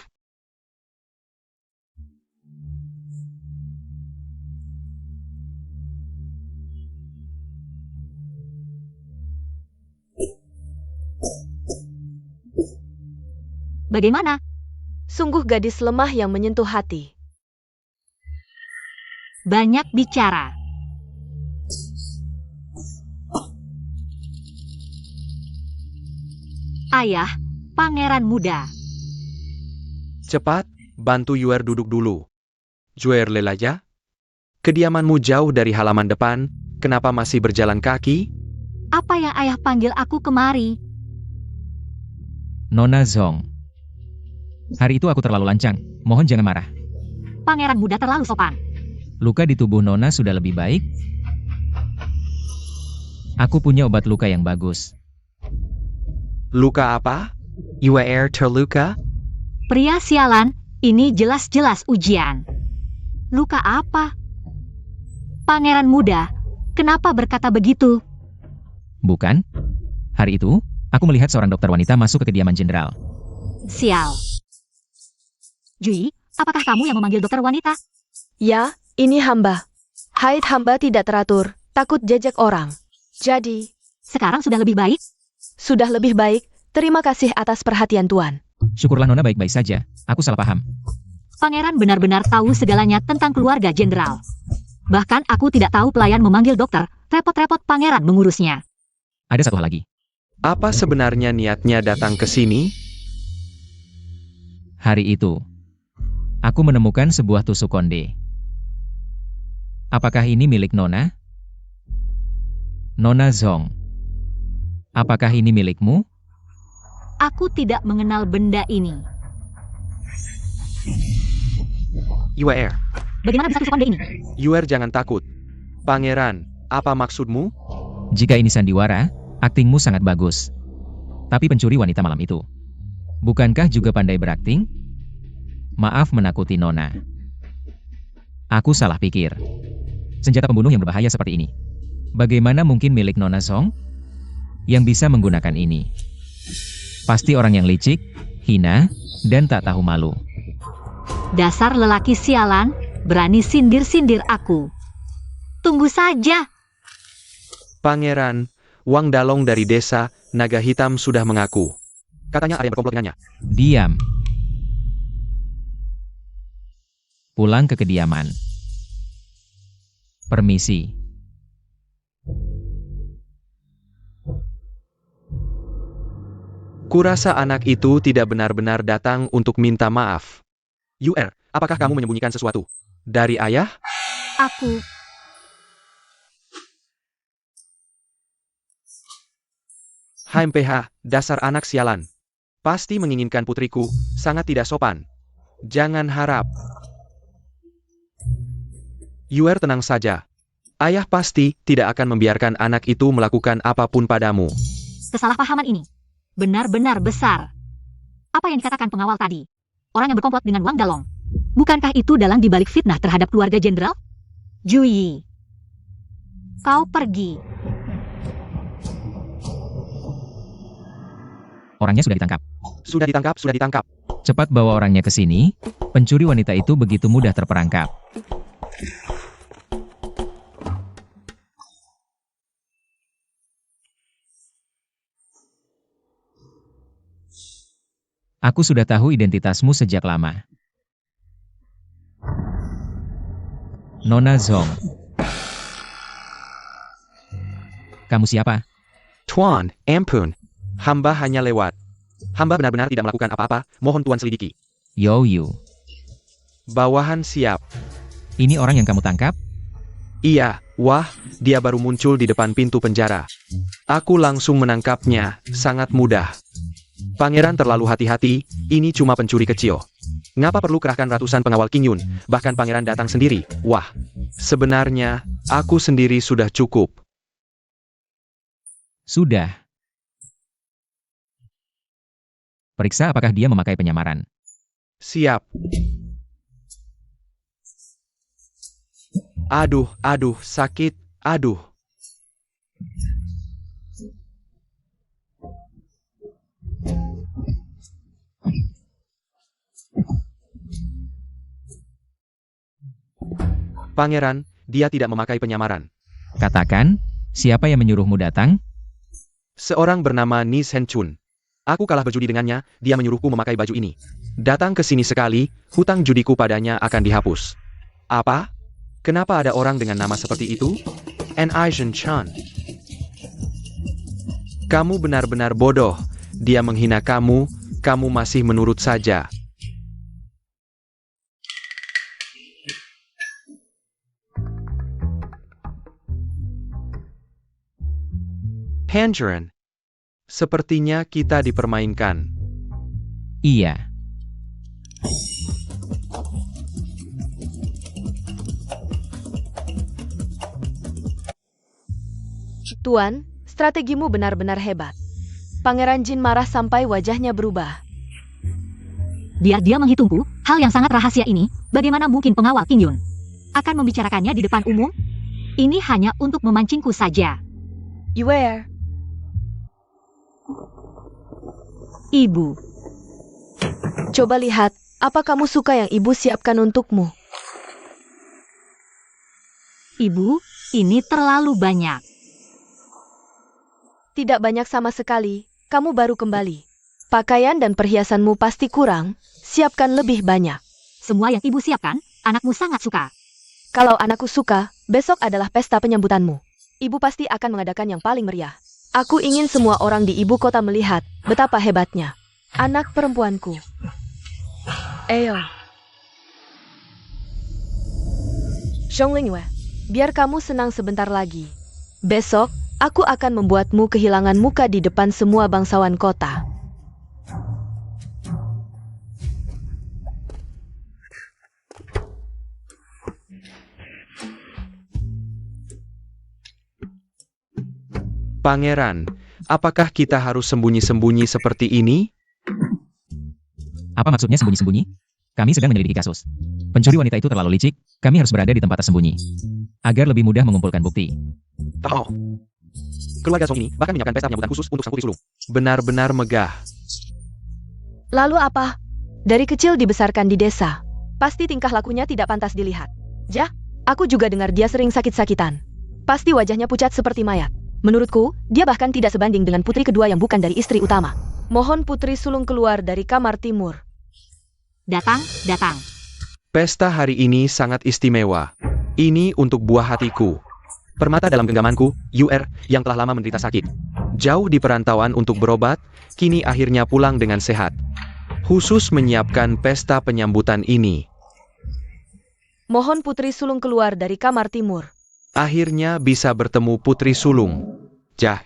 Bagaimana? Sungguh gadis lemah yang menyentuh hati. Banyak bicara. Ayah, pangeran muda. Cepat, bantu Yuer duduk dulu. Juer Lelaya? Kediamanmu jauh dari halaman depan, kenapa masih berjalan kaki? Apa yang ayah panggil aku kemari? Nona Zhong. Hari itu aku terlalu lancang, mohon jangan marah. Pangeran muda terlalu sopan. Luka di tubuh Nona sudah lebih baik? Aku punya obat luka yang bagus. Luka apa? Yuer terluka? Pria sialan, ini jelas-jelas ujian. Luka apa? Pangeran muda, kenapa berkata begitu? Bukan? Hari itu, aku melihat seorang dokter wanita masuk ke kediaman jenderal. Sial. Jui, apakah kamu yang memanggil dokter wanita? Ya, ini hamba. Haid hamba tidak teratur, takut jejek orang. Jadi, Sekarang sudah lebih baik? sudah lebih baik. Terima kasih atas perhatian Tuan. Syukurlah Nona baik-baik saja, aku salah paham. Pangeran benar-benar tahu segalanya tentang keluarga jenderal. Bahkan aku tidak tahu pelayan memanggil dokter, repot-repot pangeran mengurusnya. Ada satu hal lagi. Apa sebenarnya niatnya datang ke sini? Hari itu, aku menemukan sebuah tusuk konde. Apakah ini milik Nona? Nona Zhong, apakah ini milikmu? Aku tidak mengenal benda ini. Yuer, Bagaimana bisa tusuk konde ini? Yuer jangan takut. Pangeran, apa maksudmu? Jika ini sandiwara, aktingmu sangat bagus. Tapi pencuri wanita malam itu, bukankah juga pandai berakting? Maaf menakuti Nona. Aku salah pikir. Senjata pembunuh yang berbahaya seperti ini, bagaimana mungkin milik Nona Zhong? Yang bisa menggunakan ini pasti orang yang licik, hina, dan tak tahu malu. Dasar lelaki sialan, berani sindir-sindir aku. Tunggu saja. Pangeran, Wang Dalong dari desa Naga Hitam sudah mengaku. Katanya ada yang berkomplot dengannya. Diam. Pulang ke kediaman. Permisi. Kurasa anak itu tidak benar-benar datang untuk minta maaf. Yuer, apakah kamu menyembunyikan sesuatu dari ayah? Aku. HMPH, dasar anak sialan. Pasti menginginkan putriku, sangat tidak sopan. Jangan harap. Yuer tenang saja. Ayah pasti tidak akan membiarkan anak itu melakukan apapun padamu. Kesalahpahaman ini benar-benar besar. Apa yang dikatakan pengawal tadi? Orang yang berkomplot dengan Wang Dalong. Bukankah itu dalang dibalik fitnah terhadap keluarga jenderal? Juyi, kau pergi. Orangnya sudah ditangkap. Sudah ditangkap, sudah ditangkap. Cepat bawa orangnya ke sini. Pencuri wanita itu begitu mudah terperangkap. Aku sudah tahu identitasmu sejak lama. Nona Zhong. Kamu siapa? Tuan, ampun. Hamba hanya lewat. Hamba benar-benar tidak melakukan apa-apa, mohon Tuan selidiki. Yo Yu. Bawahan siap. Ini orang yang kamu tangkap? Iya, wah, dia baru muncul di depan pintu penjara. Aku langsung menangkapnya, sangat mudah. Pangeran terlalu hati-hati, ini cuma pencuri kecil. Ngapa perlu kerahkan ratusan pengawal King Yun, bahkan pangeran datang sendiri? Wah, sebenarnya, aku sendiri sudah cukup. Sudah. Periksa apakah dia memakai penyamaran. Siap. Aduh, sakit, aduh. Pangeran, dia tidak memakai penyamaran. Katakan, siapa yang menyuruhmu datang? Seorang bernama Ni Sen Chun. Aku kalah berjudi dengannya, dia menyuruhku memakai baju ini. Datang ke sini sekali, hutang judiku padanya akan dihapus. Apa? Kenapa ada orang dengan nama seperti itu? N.I. Chan. Kamu benar-benar bodoh. Dia menghina kamu, kamu masih menurut saja. Tangerine. Sepertinya kita dipermainkan. Iya. Tuan, strategimu benar-benar hebat. Pangeran Jin marah sampai wajahnya berubah. Biar dia menghitungku, hal yang sangat rahasia ini, bagaimana mungkin pengawal King Yun akan membicarakannya di depan umum? Ini hanya untuk memancingku saja. Yuer, Ibu, coba lihat, apa kamu suka yang ibu siapkan untukmu? Ibu, ini terlalu banyak. Tidak banyak sama sekali, kamu baru kembali. Pakaian dan perhiasanmu pasti kurang, siapkan lebih banyak. Semua yang ibu siapkan, anakmu sangat suka. Kalau anakku suka, besok adalah pesta penyambutanmu. Ibu pasti akan mengadakan yang paling meriah. Aku ingin semua orang di ibu kota melihat betapa hebatnya anak perempuanku. Ayo. Zhonglingwei, biar kamu senang sebentar lagi. Besok, aku akan membuatmu kehilangan muka di depan semua bangsawan kota. Pangeran, apakah kita harus sembunyi-sembunyi seperti ini? Apa maksudnya sembunyi-sembunyi? Kami sedang menyelidiki kasus. Pencuri wanita itu terlalu licik, kami harus berada di tempat tersembunyi. Agar lebih mudah mengumpulkan bukti. Oh. Keluarga Song ini bahkan menyiapkan pesta penyambutan khusus untuk sang putri sulung. Benar-benar megah. Lalu apa? Dari kecil dibesarkan di desa. Pasti tingkah lakunya tidak pantas dilihat. Jah, aku juga dengar dia sering sakit-sakitan. Pasti wajahnya pucat seperti mayat. Menurutku, dia bahkan tidak sebanding dengan putri kedua yang bukan dari istri utama. Mohon putri sulung keluar dari kamar timur. Datang, datang. Pesta hari ini sangat istimewa. Ini untuk buah hatiku. Permata dalam genggamanku, UR, yang telah lama menderita sakit. Jauh di perantauan untuk berobat, kini akhirnya pulang dengan sehat. Khusus menyiapkan pesta penyambutan ini. Mohon putri sulung keluar dari kamar timur. Akhirnya bisa bertemu putri sulung. Jah.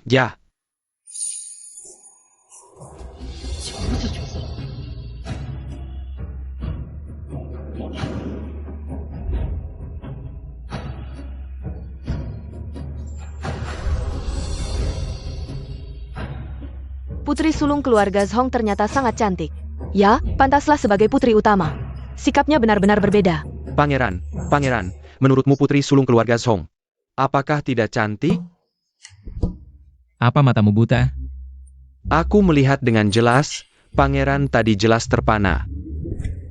Putri sulung keluarga Zhong ternyata sangat cantik. Ya, pantaslah sebagai putri utama. Sikapnya benar-benar berbeda. Pangeran, menurutmu putri sulung keluarga Song, apakah tidak cantik? Apa matamu buta? Aku melihat dengan jelas, pangeran tadi jelas terpana.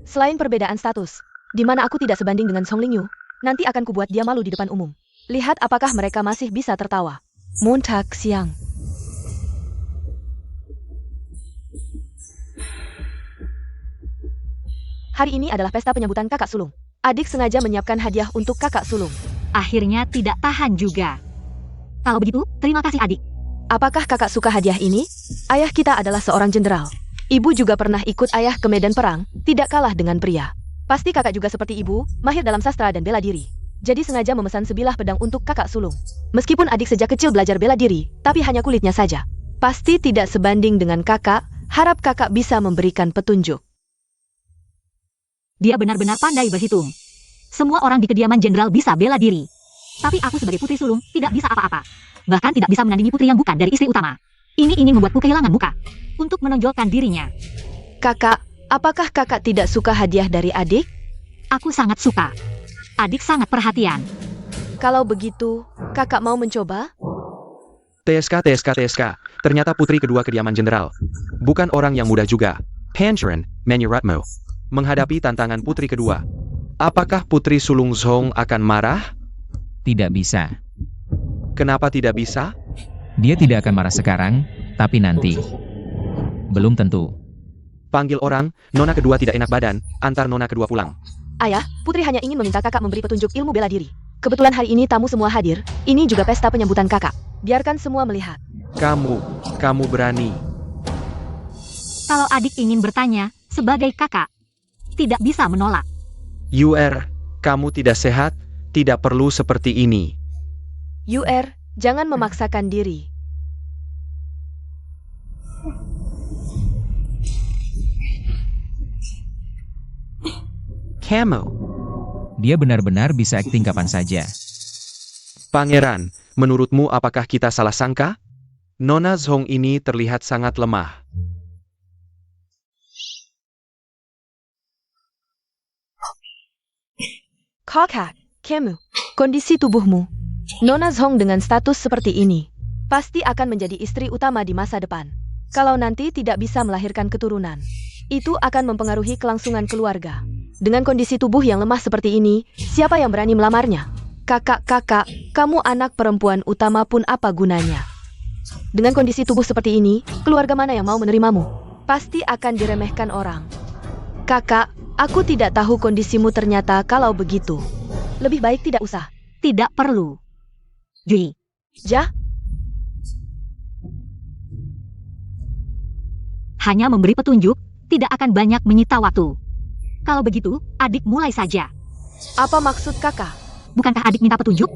Selain perbedaan status, di mana aku tidak sebanding dengan Song Lingyu, nanti akan kubuat dia malu di depan umum. Lihat apakah mereka masih bisa tertawa. Montag siang. Hari ini adalah pesta penyambutan kakak sulung. Adik sengaja menyiapkan hadiah untuk kakak sulung. Akhirnya tidak tahan juga. Kalau begitu, terima kasih adik. Apakah kakak suka hadiah ini? Ayah kita adalah seorang jenderal. Ibu juga pernah ikut ayah ke medan perang, tidak kalah dengan pria. Pasti kakak juga seperti ibu, mahir dalam sastra dan bela diri. Jadi sengaja memesan sebilah pedang untuk kakak sulung. Meskipun adik sejak kecil belajar bela diri, tapi hanya kulitnya saja. Pasti tidak sebanding dengan kakak, harap kakak bisa memberikan petunjuk. Dia benar-benar pandai berhitung. Semua orang di kediaman jenderal bisa bela diri. Tapi aku sebagai putri sulung tidak bisa apa-apa. Bahkan tidak bisa menandingi putri yang bukan dari istri utama. Ini ingin membuatku kehilangan muka. Untuk menonjolkan dirinya. Kakak, apakah kakak tidak suka hadiah dari adik? Aku sangat suka. Adik sangat perhatian. Kalau begitu, kakak mau mencoba? TSK. Ternyata putri kedua kediaman jenderal. Bukan orang yang mudah juga. Pangeran, Menyuratmo. Menghadapi tantangan putri kedua. Apakah putri sulung Zhong akan marah? Tidak bisa. Kenapa tidak bisa? Dia tidak akan marah sekarang, tapi nanti. Belum tentu. Panggil orang, nona kedua tidak enak badan, antar nona kedua pulang. Ayah, putri hanya ingin meminta kakak memberi petunjuk ilmu bela diri. Kebetulan hari ini tamu semua hadir, ini juga pesta penyambutan kakak. Biarkan semua melihat. Kamu berani. Kalau adik ingin bertanya, sebagai kakak, tidak bisa menolak. UR, kamu tidak sehat, tidak perlu seperti ini. UR, jangan memaksakan diri. Kamu. Dia benar-benar bisa akting kapan saja. Pangeran, menurutmu apakah kita salah sangka? Nona Zhong ini terlihat sangat lemah. Kakak, Kemu, kondisi tubuhmu. Nona Zhong dengan status seperti ini, pasti akan menjadi istri utama di masa depan. Kalau nanti tidak bisa melahirkan keturunan, itu akan mempengaruhi kelangsungan keluarga. Dengan kondisi tubuh yang lemah seperti ini, siapa yang berani melamarnya? Kakak, kamu anak perempuan utama pun apa gunanya? Dengan kondisi tubuh seperti ini, keluarga mana yang mau menerimamu? Pasti akan diremehkan orang. Kakak, aku tidak tahu kondisimu ternyata kalau begitu. Lebih baik tidak usah. Tidak perlu. Jui, Jah, hanya memberi petunjuk, tidak akan banyak menyita waktu. Kalau begitu, adik mulai saja. Apa maksud kakak? Bukankah adik minta petunjuk?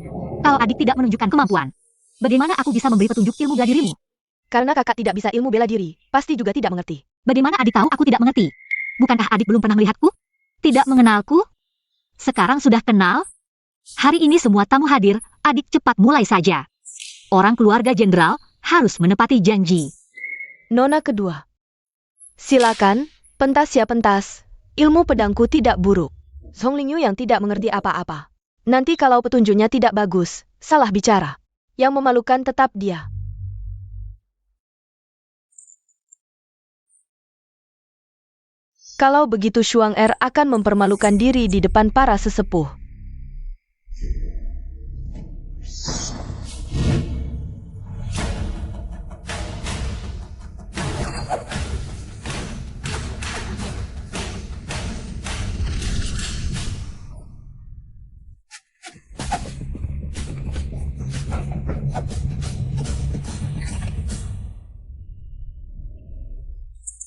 Kalau adik tidak menunjukkan kemampuan, bagaimana aku bisa memberi petunjuk ilmu bela dirimu? Karena kakak tidak bisa ilmu bela diri, pasti juga tidak mengerti. Bagaimana adik tahu aku tidak mengerti? Bukankah adik belum pernah melihatku? Tidak mengenalku? Sekarang sudah kenal? Hari ini semua tamu hadir, adik cepat mulai saja. Orang keluarga jenderal harus menepati janji. Nona kedua. Silakan, pentas ya pentas. Ilmu pedangku tidak buruk. Zhong Lingyu yang tidak mengerti apa-apa. Nanti kalau petunjuknya tidak bagus, salah bicara. Yang memalukan tetap dia. Kalau begitu Shuang Er akan mempermalukan diri di depan para sesepuh.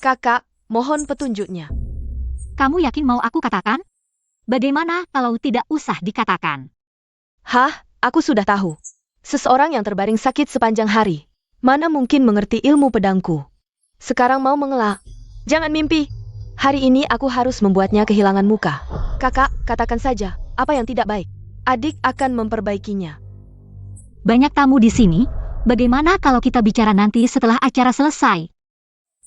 Kakak, mohon petunjuknya. Kamu yakin mau aku katakan? Bagaimana kalau tidak usah dikatakan? Hah, aku sudah tahu. Seseorang yang terbaring sakit sepanjang hari. Mana mungkin mengerti ilmu pedangku? Sekarang mau mengelak. Jangan mimpi. Hari ini aku harus membuatnya kehilangan muka. Kakak, katakan saja, apa yang tidak baik? Adik akan memperbaikinya. Banyak tamu di sini. Bagaimana kalau kita bicara nanti setelah acara selesai?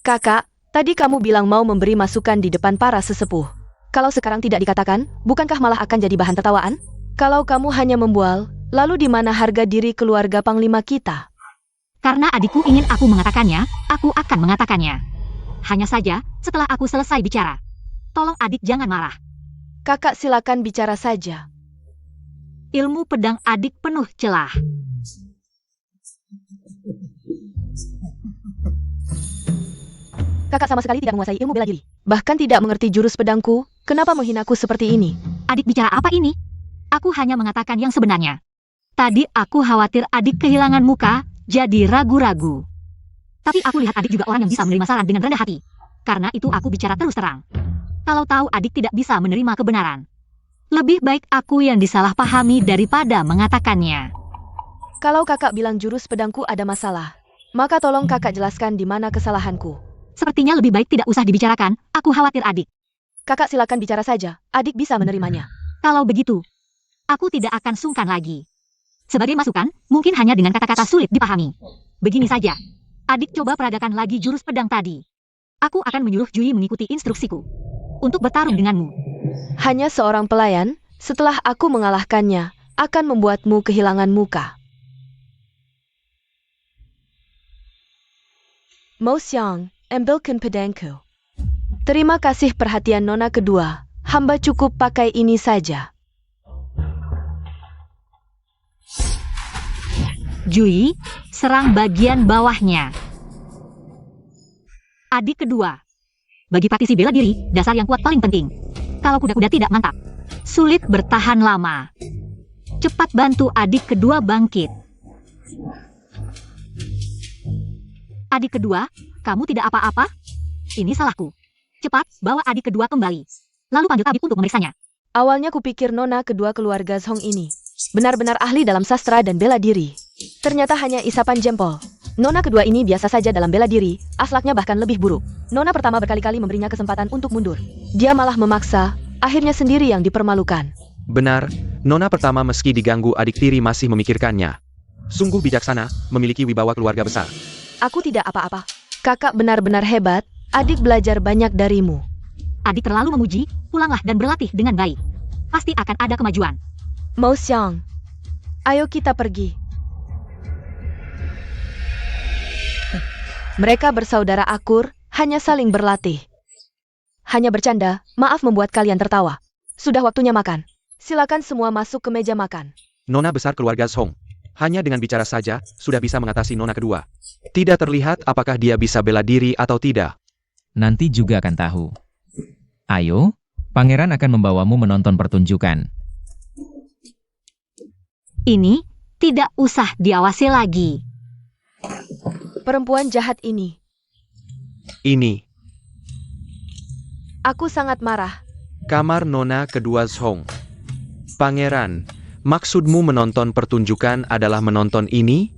Kakak, tadi kamu bilang mau memberi masukan di depan para sesepuh. Kalau sekarang tidak dikatakan, bukankah malah akan jadi bahan tertawaan? Kalau kamu hanya membual, lalu di mana harga diri keluarga Panglima kita? Karena adikku ingin aku mengatakannya, aku akan mengatakannya. Hanya saja, setelah aku selesai bicara. Tolong adik jangan marah. Kakak silakan bicara saja. Ilmu pedang adik penuh celah. Kakak sama sekali tidak menguasai ilmu bela diri. Bahkan tidak mengerti jurus pedangku. Kenapa menghinaku seperti ini? Adik bicara apa ini? Aku hanya mengatakan yang sebenarnya. Tadi aku khawatir adik kehilangan muka, jadi ragu-ragu. Tapi aku lihat adik juga orang yang bisa menerima saran dengan rendah hati. Karena itu aku bicara terus terang. Kalau tahu adik tidak bisa menerima kebenaran, lebih baik aku yang disalahpahami daripada mengatakannya. Kalau kakak bilang jurus pedangku ada masalah, maka tolong kakak jelaskan di mana kesalahanku. Sepertinya lebih baik tidak usah dibicarakan, aku khawatir adik. Kakak silakan bicara saja, adik bisa menerimanya. Kalau begitu, aku tidak akan sungkan lagi. Sebagai masukan, mungkin hanya dengan kata-kata sulit dipahami. Begini saja, adik coba peragakan lagi jurus pedang tadi. Aku akan menyuruh Jui mengikuti instruksiku untuk bertarung denganmu. Hanya seorang pelayan, setelah aku mengalahkannya, akan membuatmu kehilangan muka. Mo Xiang, ambilkan pedangku. Terima kasih perhatian Nona kedua, hamba cukup pakai ini saja. Jui, serang bagian bawahnya. Adik kedua. Bagi praktisi bela diri, dasar yang kuat paling penting. Kalau kuda-kuda tidak mantap, sulit bertahan lama. Cepat bantu adik kedua bangkit. Adik kedua, kamu tidak apa-apa? Ini salahku. Cepat, bawa adik kedua kembali. Lalu panggil tabib untuk memeriksanya. Awalnya kupikir Nona kedua keluarga Zhong ini benar-benar ahli dalam sastra dan bela diri. Ternyata hanya isapan jempol. Nona kedua ini biasa saja dalam bela diri, akhlaknya bahkan lebih buruk. Nona pertama berkali-kali memberinya kesempatan untuk mundur. Dia malah memaksa, akhirnya sendiri yang dipermalukan. Benar, Nona pertama meski diganggu adik tiri masih memikirkannya. Sungguh bijaksana, memiliki wibawa keluarga besar. Aku tidak apa-apa. Kakak benar-benar hebat, adik belajar banyak darimu. Adik terlalu memuji, pulanglah dan berlatih dengan baik. Pasti akan ada kemajuan. Mo Xiang, ayo kita pergi. Mereka bersaudara akur, hanya saling berlatih. Hanya bercanda, maaf membuat kalian tertawa. Sudah waktunya makan. Silakan semua masuk ke meja makan. Nona besar keluarga Zhong. Hanya dengan bicara saja, sudah bisa mengatasi Nona kedua. Tidak terlihat apakah dia bisa bela diri atau tidak. Nanti juga akan tahu. Ayo, pangeran akan membawamu menonton pertunjukan. Ini tidak usah diawasi lagi. Perempuan jahat ini. Ini. Aku sangat marah. Kamar Nona kedua Zhong. Pangeran, maksudmu menonton pertunjukan adalah menonton ini?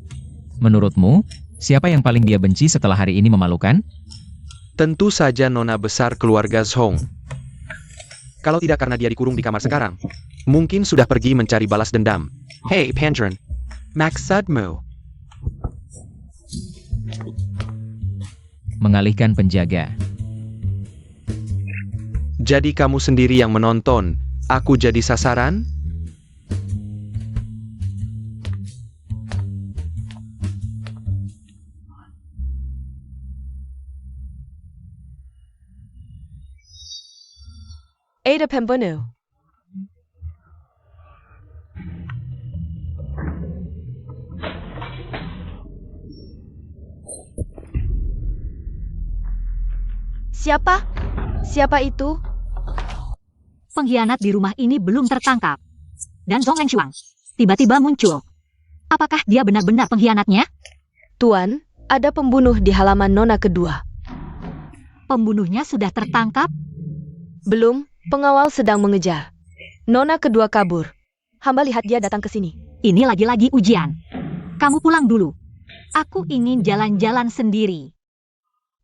Menurutmu, siapa yang paling dia benci setelah hari ini memalukan? Tentu saja Nona besar keluarga Zhong. Kalau tidak karena dia dikurung di kamar sekarang, mungkin sudah pergi mencari balas dendam. Hei, Pangeran. Maksudmu? Mengalihkan penjaga. Jadi kamu sendiri yang menonton, aku jadi sasaran? Ada pembunuh. Siapa? Siapa itu? Pengkhianat di rumah ini belum tertangkap. Dan Zhong Lengshuang tiba-tiba muncul. Apakah dia benar-benar pengkhianatnya? Tuan, ada pembunuh di halaman Nona kedua. Pembunuhnya sudah tertangkap? Belum, pengawal sedang mengejar. Nona kedua kabur. Hamba lihat dia datang ke sini. Ini lagi-lagi ujian. Kamu pulang dulu. Aku ingin jalan-jalan sendiri.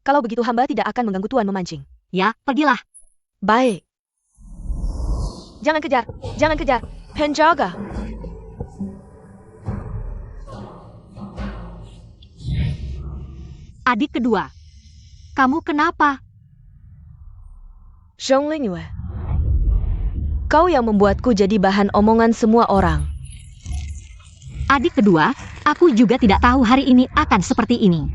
Kalau begitu hamba tidak akan mengganggu tuan memancing. Ya, pergilah. Baik. Jangan kejar, jangan kejar. Penjaga. Adik kedua. Kamu kenapa? Zhong Lingyue. Kau yang membuatku jadi bahan omongan semua orang. Adik kedua, aku juga tidak tahu hari ini akan seperti ini.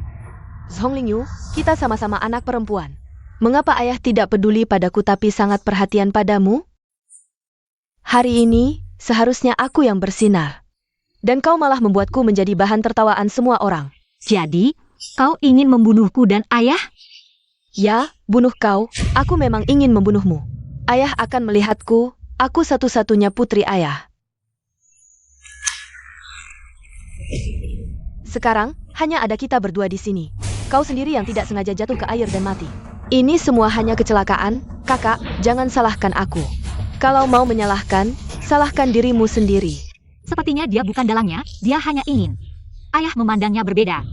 Zhong Lingyu, kita sama-sama anak perempuan. Mengapa ayah tidak peduli padaku tapi sangat perhatian padamu? Hari ini, seharusnya aku yang bersinar. Dan kau malah membuatku menjadi bahan tertawaan semua orang. Jadi, kau ingin membunuhku dan ayah? Ya, bunuh kau, aku memang ingin membunuhmu. Ayah akan melihatku, aku satu-satunya putri ayah. Sekarang, hanya ada kita berdua di sini. Kau sendiri yang tidak sengaja jatuh ke air dan mati. Ini semua hanya kecelakaan, kakak, jangan salahkan aku. Kalau mau menyalahkan, salahkan dirimu sendiri. Sepertinya dia bukan dalangnya, dia hanya ingin. Ayah memandangnya berbeda.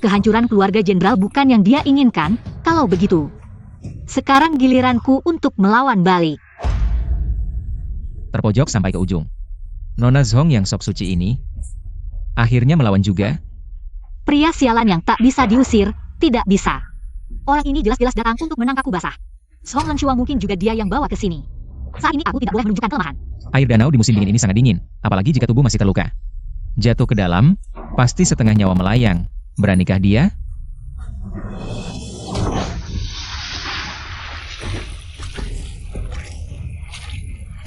Kehancuran keluarga jenderal bukan yang dia inginkan, kalau begitu. Sekarang giliranku untuk melawan balik. Terpojok sampai ke ujung. Nona Zhong yang sok suci ini akhirnya melawan juga. Pria sialan yang tak bisa diusir, tidak bisa. Orang ini jelas-jelas datang untuk menangkapku basah. Zhong Lengshuang mungkin juga dia yang bawa ke sini. Saat ini aku tidak boleh menunjukkan kelemahan. Air danau di musim dingin ini sangat dingin, apalagi jika tubuh masih terluka. Jatuh ke dalam, pasti setengah nyawa melayang. Beranikah dia?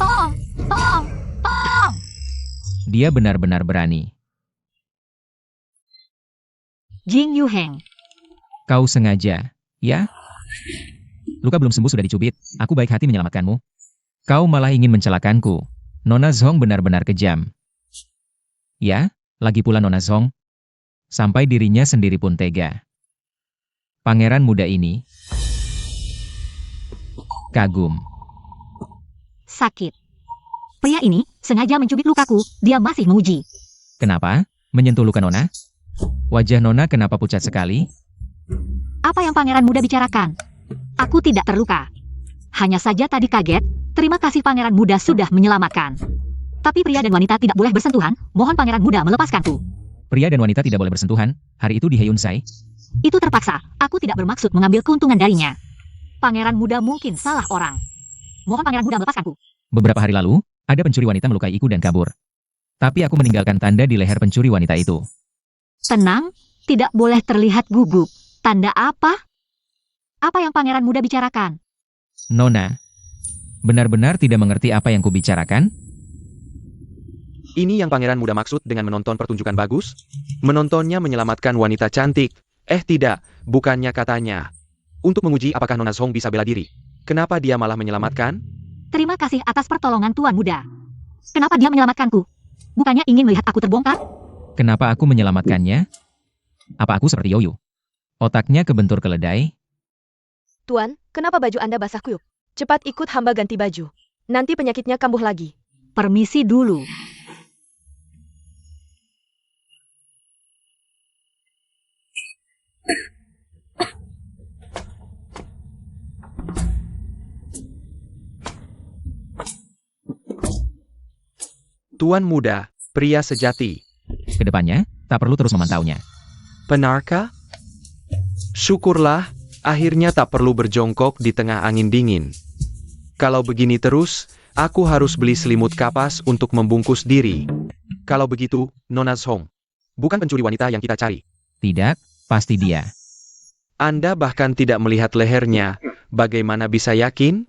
Tolong! Tolong! Tolong! Dia benar-benar berani. Jing Yuheng. Kau sengaja, ya? Luka belum sembuh sudah dicubit, aku baik hati menyelamatkanmu. Kau malah ingin mencelakanku. Nona Zhong benar-benar kejam. Ya, lagi pula Nona Zhong. Sampai dirinya sendiri pun tega. Pangeran muda ini kagum. Sakit. Pria ini sengaja mencubit lukaku, dia masih menguji. Kenapa? Menyentuh luka Nona? Wajah Nona kenapa pucat sekali? Apa yang pangeran muda bicarakan? Aku tidak terluka. Hanya saja tadi kaget, terima kasih pangeran muda sudah menyelamatkan. Tapi pria dan wanita tidak boleh bersentuhan, mohon pangeran muda melepaskanku. Pria dan wanita tidak boleh bersentuhan, hari itu di Heiyunsai. Itu terpaksa, aku tidak bermaksud mengambil keuntungan darinya. Pangeran muda mungkin salah orang. Mohon pangeran muda melepaskanku. Beberapa hari lalu, ada pencuri wanita melukaiku dan kabur. Tapi aku meninggalkan tanda di leher pencuri wanita itu. Tenang, tidak boleh terlihat gugup. Tanda apa? Apa yang pangeran muda bicarakan? Nona, benar-benar tidak mengerti apa yang kubicarakan? Ini yang pangeran muda maksud dengan menonton pertunjukan bagus? Menontonnya menyelamatkan wanita cantik. Tidak, bukannya katanya. Untuk menguji apakah Nona Zhong bisa bela diri. Kenapa dia malah menyelamatkan? Terima kasih atas pertolongan Tuan Muda. Kenapa dia menyelamatkanku? Bukannya ingin melihat aku terbongkar? Kenapa aku menyelamatkannya? Apa aku seperti Yoyo? Otaknya kebentur keledai? Tuan, kenapa baju Anda basah kuyup? Cepat ikut hamba ganti baju. Nanti penyakitnya kambuh lagi. Permisi dulu. Tuan muda, pria sejati. Kedepannya, tak perlu terus memantaunya. Benarkah? Syukurlah, akhirnya tak perlu berjongkok di tengah angin dingin. Kalau begini terus, aku harus beli selimut kapas untuk membungkus diri. Kalau begitu, Nona Zhong, bukan pencuri wanita yang kita cari. Tidak, pasti dia. Anda bahkan tidak melihat lehernya, bagaimana bisa yakin?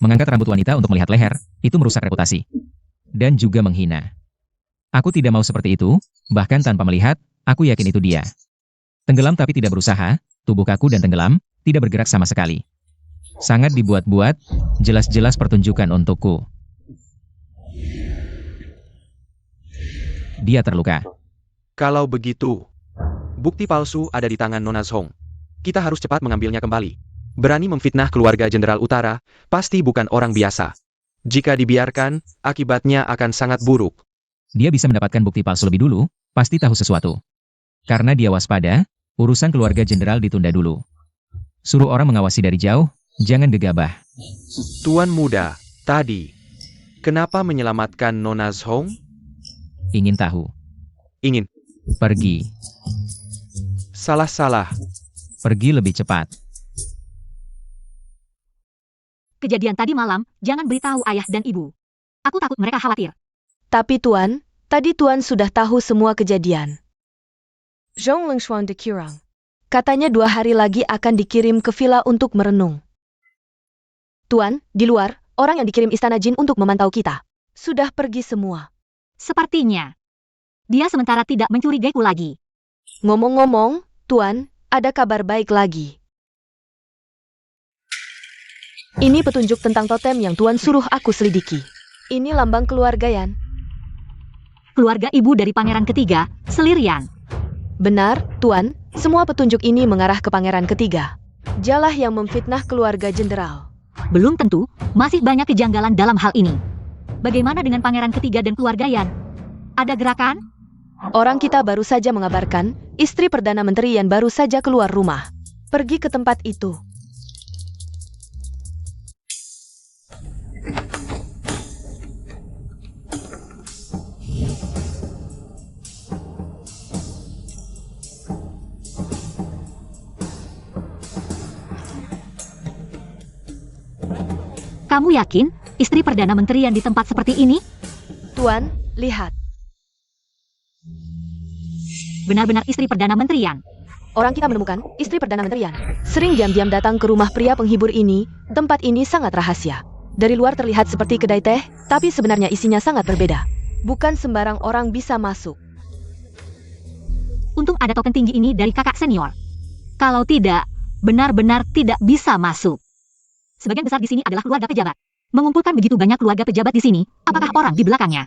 Mengangkat rambut wanita untuk melihat leher, itu merusak reputasi. Dan juga menghina. Aku tidak mau seperti itu, bahkan tanpa melihat, aku yakin itu dia. Tenggelam tapi tidak berusaha, tubuh kaku dan tenggelam, tidak bergerak sama sekali. Sangat dibuat-buat, jelas-jelas pertunjukan untukku. Dia terluka. Kalau begitu, bukti palsu ada di tangan Nona Zhong. Kita harus cepat mengambilnya kembali. Berani memfitnah keluarga Jenderal Utara, pasti bukan orang biasa. Jika dibiarkan, akibatnya akan sangat buruk. Dia bisa mendapatkan bukti palsu lebih dulu, pasti tahu sesuatu. Karena dia waspada, urusan keluarga jenderal ditunda dulu. Suruh orang mengawasi dari jauh, jangan gegabah. Tuan muda, tadi, kenapa menyelamatkan Nona Zhong? Ingin tahu. Ingin. Pergi. Salah-salah. Pergi lebih cepat. Kejadian tadi malam, jangan beritahu ayah dan ibu. Aku takut mereka khawatir. Tapi Tuan, tadi Tuan sudah tahu semua kejadian. Zhong Lengshuang de Qurang. Katanya 2 hari lagi akan dikirim ke villa untuk merenung. Tuan, di luar, orang yang dikirim istana jin untuk memantau kita. Sudah pergi semua. Sepertinya. Dia sementara tidak mencurigaiku lagi. Ngomong-ngomong, Tuan, ada kabar baik lagi. Ini petunjuk tentang totem yang Tuan suruh aku selidiki. Ini lambang keluarga Yan. Keluarga ibu dari pangeran ketiga, Selirian. Benar, Tuan, semua petunjuk ini mengarah ke pangeran ketiga. Dialah yang memfitnah keluarga jenderal. Belum tentu, masih banyak kejanggalan dalam hal ini. Bagaimana dengan pangeran ketiga dan keluarga Yan? Ada gerakan? Orang kita baru saja mengabarkan, istri Perdana Menteri Yan baru saja keluar rumah. Pergi ke tempat itu. Kamu yakin, istri Perdana Menteri yang di tempat seperti ini? Tuan, lihat. Benar-benar istri Perdana Menteri Yan. Orang kita menemukan istri Perdana Menteri Yan. Sering diam-diam datang ke rumah pria penghibur ini. Tempat ini sangat rahasia. Dari luar terlihat seperti kedai teh, tapi sebenarnya isinya sangat berbeda. Bukan sembarang orang bisa masuk. Untung ada token tinggi ini dari kakak senior. Kalau tidak, benar-benar tidak bisa masuk. Sebagian besar di sini adalah keluarga pejabat. Mengumpulkan begitu banyak keluarga pejabat di sini, apakah orang di belakangnya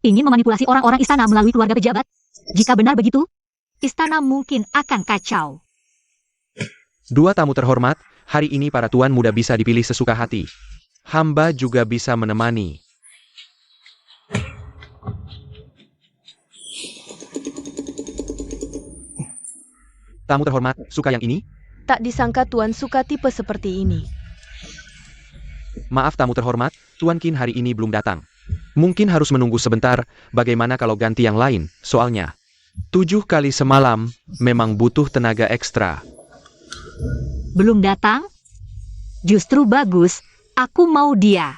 ingin memanipulasi orang-orang istana melalui keluarga pejabat? Jika benar begitu, istana mungkin akan kacau. 2 tamu terhormat, hari ini para tuan muda bisa dipilih sesuka hati. Hamba juga bisa menemani. Tamu terhormat, suka yang ini? Tak disangka Tuan suka tipe seperti ini. Maaf tamu terhormat, Tuan Qin hari ini belum datang. Mungkin harus menunggu sebentar, bagaimana kalau ganti yang lain, soalnya 7 kali semalam, memang butuh tenaga ekstra. Belum datang? Justru bagus, aku mau dia.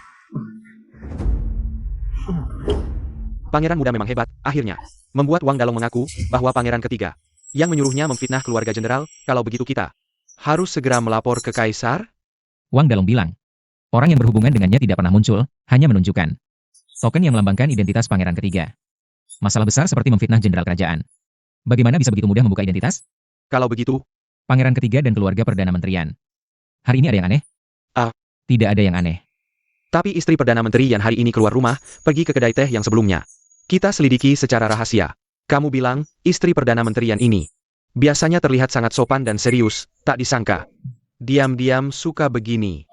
Pangeran muda memang hebat, akhirnya. Membuat Wang Dalong mengaku, bahwa pangeran ketiga, yang menyuruhnya memfitnah keluarga jenderal, kalau begitu kita harus segera melapor ke Kaisar? Wang Dalong bilang. Orang yang berhubungan dengannya tidak pernah muncul, hanya menunjukkan token yang melambangkan identitas pangeran ketiga. Masalah besar seperti memfitnah jenderal kerajaan. Bagaimana bisa begitu mudah membuka identitas? Kalau begitu, Pangeran ketiga dan keluarga Perdana Menterian. Hari ini ada yang aneh? Tidak ada yang aneh. tapi istri Perdana Menteri yang hari ini keluar rumah, pergi ke kedai teh yang sebelumnya. Kita selidiki secara rahasia. Kamu bilang, istri Perdana Menteri yang ini biasanya terlihat sangat sopan dan serius, tak disangka. Diam-diam suka begini.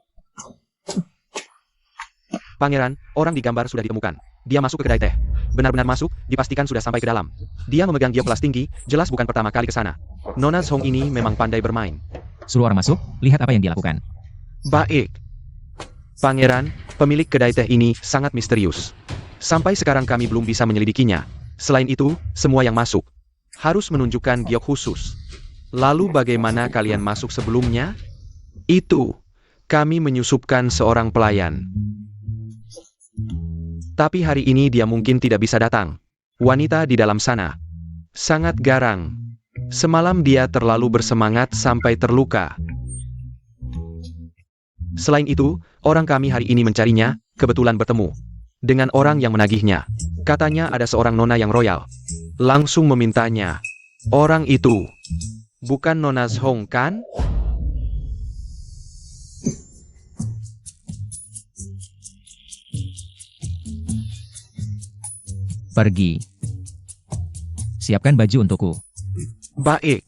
Pangeran, orang di gambar sudah ditemukan. Dia masuk ke kedai teh. Benar-benar masuk, dipastikan sudah sampai ke dalam. Dia memegang giok kelas tinggi, jelas bukan pertama kali ke sana. Nona Zhong ini memang pandai bermain. Suruh orang masuk, lihat apa yang dia lakukan. Baik. Pangeran, pemilik kedai teh ini sangat misterius. Sampai sekarang kami belum bisa menyelidikinya. Selain itu, semua yang masuk harus menunjukkan giok khusus. Lalu bagaimana kalian masuk sebelumnya? Itu, kami menyusupkan seorang pelayan. Tapi hari ini dia mungkin tidak bisa datang. Wanita di dalam sana sangat garang. Semalam dia terlalu bersemangat sampai terluka. Selain itu, orang kami hari ini mencarinya, kebetulan bertemu dengan orang yang menagihnya. Katanya ada seorang nona yang royal. Langsung memintanya. Orang itu bukan Nona Zhong kan? Pergi. Siapkan baju untukku. Baik.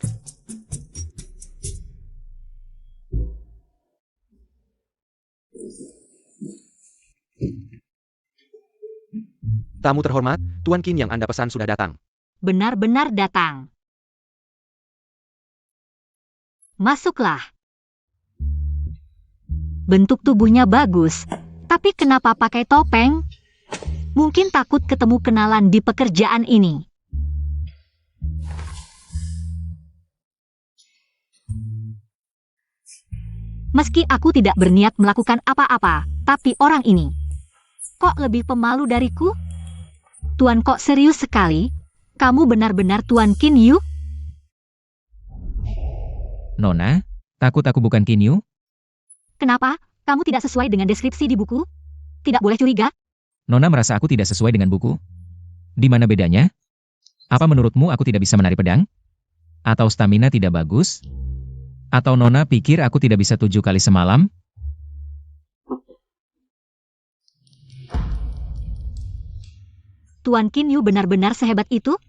Tamu terhormat, Tuan Qin yang Anda pesan sudah datang. Benar-benar datang. Masuklah. Bentuk tubuhnya bagus, tapi kenapa pakai topeng? Mungkin takut ketemu kenalan di pekerjaan ini. Meski aku tidak berniat melakukan apa-apa, tapi orang ini kok lebih pemalu dariku? Tuan kok serius sekali? Kamu benar-benar Tuan Qin Yu? Nona, takut aku bukan Qin Yu? Kenapa? Kamu tidak sesuai dengan deskripsi di buku? Tidak boleh curiga? Nona merasa aku tidak sesuai dengan buku? Di mana bedanya? Apa menurutmu aku tidak bisa menari pedang? Atau stamina tidak bagus? Atau Nona pikir aku tidak bisa 7 kali semalam? Tuan Qin Yu benar-benar sehebat itu?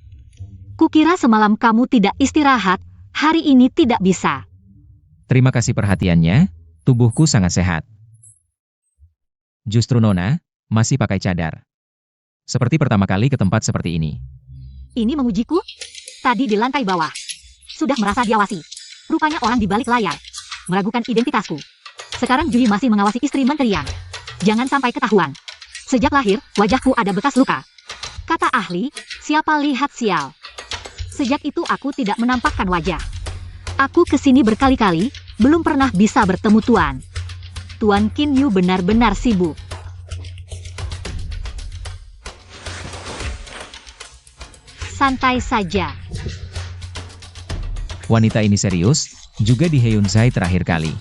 Kukira semalam kamu tidak istirahat, hari ini tidak bisa. Terima kasih perhatiannya, tubuhku sangat sehat. Justru Nona masih pakai cadar. Seperti pertama kali ke tempat seperti ini. Ini mengujiku? Tadi di lantai bawah. Sudah merasa diawasi. Rupanya orang di balik layar. Meragukan identitasku. Sekarang Jui masih mengawasi istri menterian. Jangan sampai ketahuan. Sejak lahir, wajahku ada bekas luka. Kata ahli, siapa lihat sial. Sejak itu aku tidak menampakkan wajah. Aku kesini berkali-kali, belum pernah bisa bertemu Tuan. Tuan Qin Yu benar-benar sibuk. Santai saja. Wanita ini serius, juga di Hyunzai terakhir kali.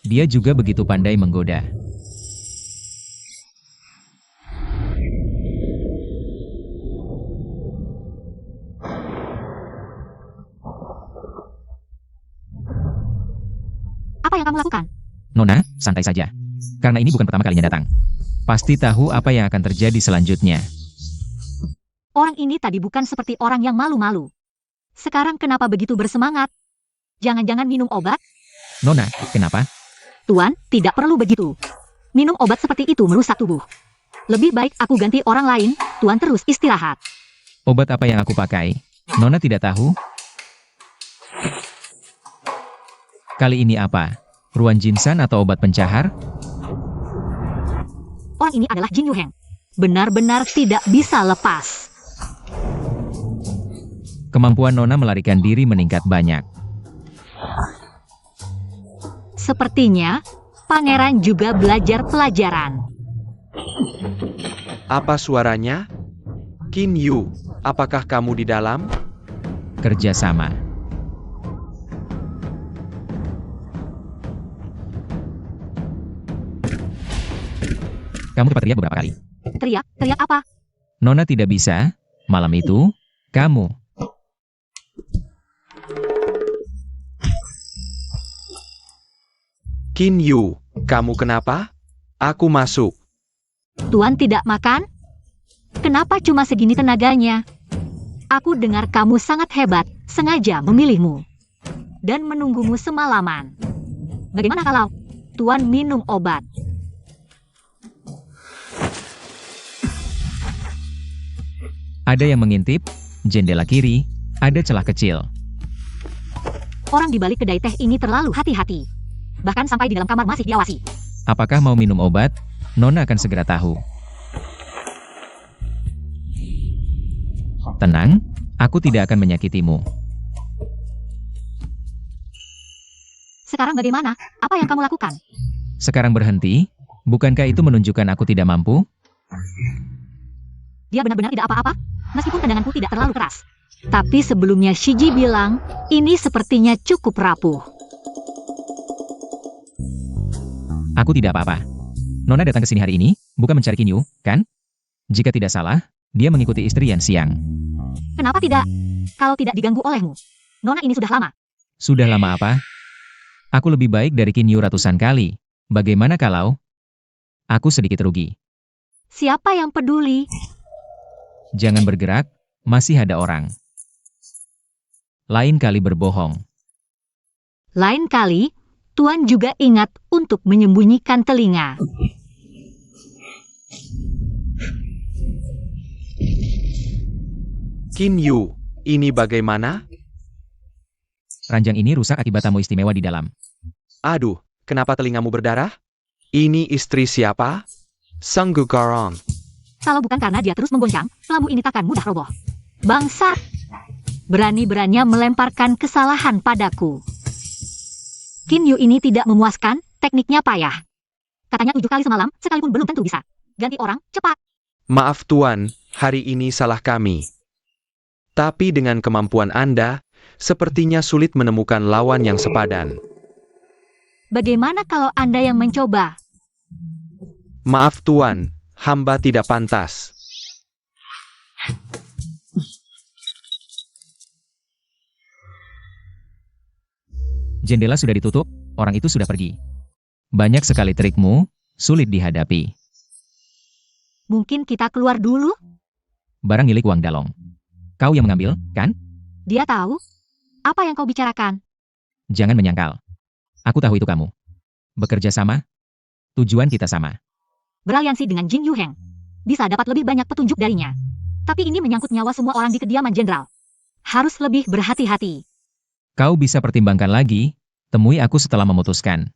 Dia juga begitu pandai menggoda. Apa yang kamu lakukan? Nona, santai saja. Karena ini bukan pertama kalinya datang. Pasti tahu apa yang akan terjadi selanjutnya. Orang ini tadi bukan seperti orang yang malu-malu. Sekarang kenapa begitu bersemangat? Jangan-jangan minum obat? Nona, kenapa? Tuan, tidak perlu begitu. Minum obat seperti itu merusak tubuh. Lebih baik aku ganti orang lain, Tuan terus istirahat. Obat apa yang aku pakai? Nona tidak tahu? Kali ini apa? Ruan Jinsan atau obat pencahar? Orang ini adalah Jin Yuheng. Benar-benar tidak bisa lepas. Kemampuan Nona melarikan diri meningkat banyak. Sepertinya, pangeran juga belajar pelajaran. Apa suaranya? Qin Yu, apakah kamu di dalam? Kerjasama. Kamu cepat teriak beberapa kali. Teriak? Teriak apa? Nona tidak bisa. Malam itu, kamu. Qin Yu, kamu kenapa? Aku masuk. Tuan tidak makan? Kenapa cuma segini tenaganya? Aku dengar kamu sangat hebat, sengaja memilihmu. Dan menunggumu semalaman. Bagaimana kalau Tuan minum obat? Ada yang mengintip, jendela kiri, ada celah kecil. Orang di balik kedai teh ini terlalu hati-hati. Bahkan sampai di dalam kamar masih diawasi. Apakah mau minum obat? Nona akan segera tahu. Tenang, aku tidak akan menyakitimu. Sekarang bagaimana? Apa yang kamu lakukan? Sekarang berhenti, bukankah itu menunjukkan aku tidak mampu? Dia benar-benar tidak apa-apa, meskipun tendanganku tidak terlalu keras. Tapi sebelumnya Shiji bilang, ini sepertinya cukup rapuh. Aku tidak apa-apa. Nona datang ke sini hari ini, bukan mencari Kinyu, kan? Jika tidak salah, dia mengikuti istri Yan Xiang. Kenapa tidak? Kalau tidak diganggu olehmu. Nona ini sudah lama. Sudah lama apa? Aku lebih baik dari Kinyu ratusan kali. Bagaimana kalau aku sedikit rugi? Siapa yang peduli? Jangan bergerak, masih ada orang. Lain kali berbohong. Lain kali, Tuan juga ingat untuk menyembunyikan telinga. Kinyu, ini bagaimana? Ranjang ini rusak akibat tamu istimewa di dalam. Aduh, kenapa telingamu berdarah? Ini istri siapa? Sang Gugarong. Kalau bukan karena dia terus menggoncang, lampu ini takkan mudah roboh. Bangsat! Berani-beraninya melemparkan kesalahan padaku. Kinyu ini tidak memuaskan, tekniknya payah. Katanya 7 kali semalam, sekalipun belum tentu bisa. Ganti orang, cepat. Maaf Tuan, hari ini salah kami. Tapi dengan kemampuan Anda, sepertinya sulit menemukan lawan yang sepadan. Bagaimana kalau Anda yang mencoba? Maaf Tuan, hamba tidak pantas. Jendela sudah ditutup, orang itu sudah pergi. Banyak sekali trikmu, sulit dihadapi. Mungkin kita keluar dulu? Barang milik Wang Dalong. Kau yang mengambil, kan? Dia tahu? Apa yang kau bicarakan? Jangan menyangkal. Aku tahu itu kamu. Bekerja sama? Tujuan kita sama. Beraliansi dengan Jin Yu Heng. Bisa dapat lebih banyak petunjuk darinya. Tapi ini menyangkut nyawa semua orang di kediaman jenderal. Harus lebih berhati-hati. Kau bisa pertimbangkan lagi, temui aku setelah memutuskan.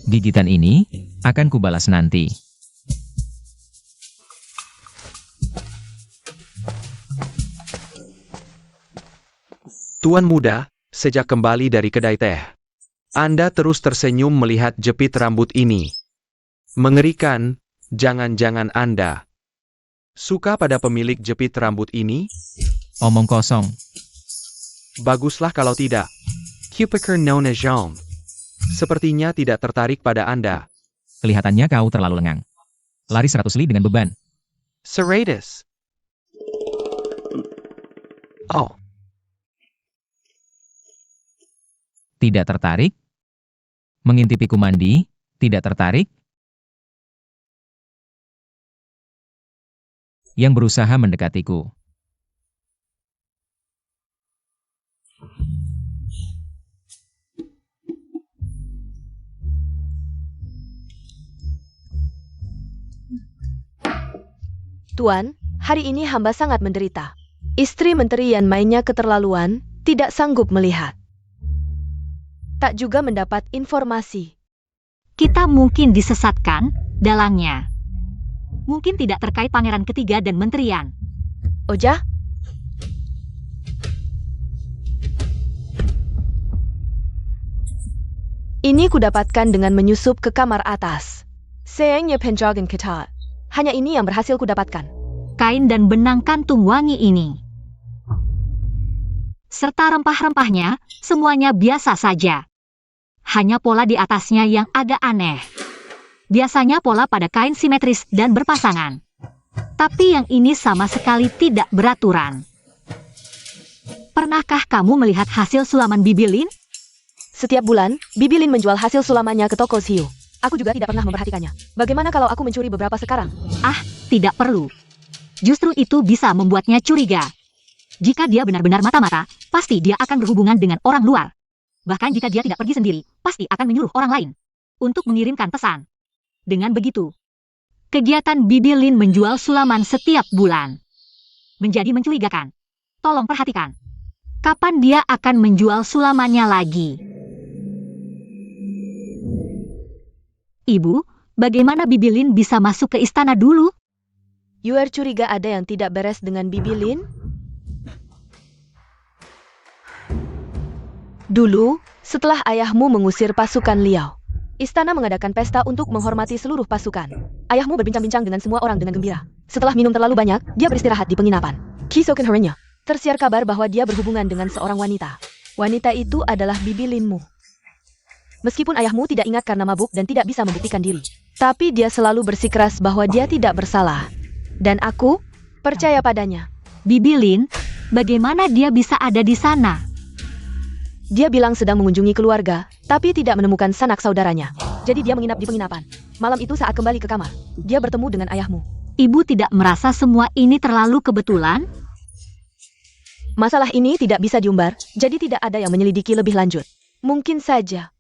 Gigitan ini akan kubalas nanti. Tuan muda, sejak kembali dari kedai teh, Anda terus tersenyum melihat jepit rambut ini. Mengerikan, jangan-jangan Anda suka pada pemilik jepit rambut ini? Omong kosong. Baguslah kalau tidak. Kupeker Nona Jean. Sepertinya tidak tertarik pada Anda. Kelihatannya kau terlalu lengang. Lari 100 li dengan beban. Serratus. Oh, Tidak tertarik? Mengintipiku mandi? Tidak tertarik? Yang berusaha mendekatiku. Tuan, hari ini hamba sangat menderita. Istri menteri yang mainnya keterlaluan, tidak sanggup melihat. Tak juga mendapat informasi. Kita mungkin disesatkan, dalangnya. Mungkin tidak terkait pangeran ketiga dan menterian. Oja? Ini kudapatkan dengan menyusup ke kamar atas. Sayangnya penjagaan ketat. Hanya ini yang berhasil kudapatkan. Kain dan benang kantung wangi ini. Serta rempah-rempahnya, semuanya biasa saja. Hanya pola di atasnya yang agak aneh. Biasanya pola pada kain simetris dan berpasangan. Tapi yang ini sama sekali tidak beraturan. Pernahkah kamu melihat hasil sulaman Bibilin? Setiap bulan, Bibilin menjual hasil sulamannya ke toko Xiu. Aku juga tidak pernah memperhatikannya. Bagaimana kalau aku mencuri beberapa sekarang? Ah, tidak perlu. Justru itu bisa membuatnya curiga. Jika dia benar-benar mata-mata, pasti dia akan berhubungan dengan orang luar. Bahkan jika dia tidak pergi sendiri, pasti akan menyuruh orang lain untuk mengirimkan pesan. Dengan begitu, kegiatan Bibi Lin menjual sulaman setiap bulan menjadi mencurigakan. Tolong perhatikan. Kapan dia akan menjual sulamannya lagi? Ibu, bagaimana Bibi Lin bisa masuk ke istana dulu? Yuer curiga ada yang tidak beres dengan Bibi Lin? Dulu, setelah ayahmu mengusir pasukan Liao, istana mengadakan pesta untuk menghormati seluruh pasukan. Ayahmu berbincang-bincang dengan semua orang dengan gembira. Setelah minum terlalu banyak, dia beristirahat di penginapan. Keesokan harinya, tersiar kabar bahwa dia berhubungan dengan seorang wanita. Wanita itu adalah Bibi Linmu. Meskipun ayahmu tidak ingat karena mabuk dan tidak bisa membuktikan diri, tapi dia selalu bersikeras bahwa dia tidak bersalah. Dan aku percaya padanya. Bibi Lin, bagaimana dia bisa ada di sana? Dia bilang sedang mengunjungi keluarga, tapi tidak menemukan sanak saudaranya. Jadi dia menginap di penginapan. Malam itu saat kembali ke kamar, dia bertemu dengan ayahmu. Ibu tidak merasa semua ini terlalu kebetulan? Masalah ini tidak bisa diumbar, jadi tidak ada yang menyelidiki lebih lanjut. Mungkin saja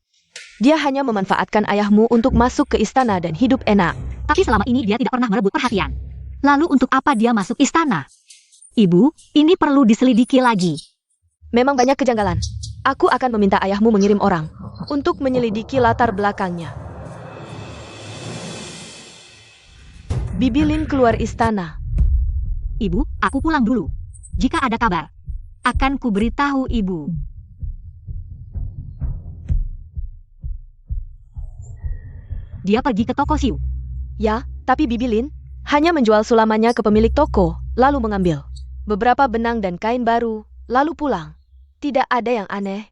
dia hanya memanfaatkan ayahmu untuk masuk ke istana dan hidup enak. Tapi selama ini dia tidak pernah merebut perhatian. Lalu untuk apa dia masuk istana? Ibu, ini perlu diselidiki lagi. Memang banyak kejanggalan. Aku akan meminta ayahmu mengirim orang untuk menyelidiki latar belakangnya. Bibi Lin keluar istana. Ibu, aku pulang dulu. Jika ada kabar, akan kuberitahu ibu. Dia pergi ke toko Xiu. Ya, tapi Bibi Lin hanya menjual sulamannya ke pemilik toko, lalu mengambil beberapa benang dan kain baru, lalu pulang. Tidak ada yang aneh.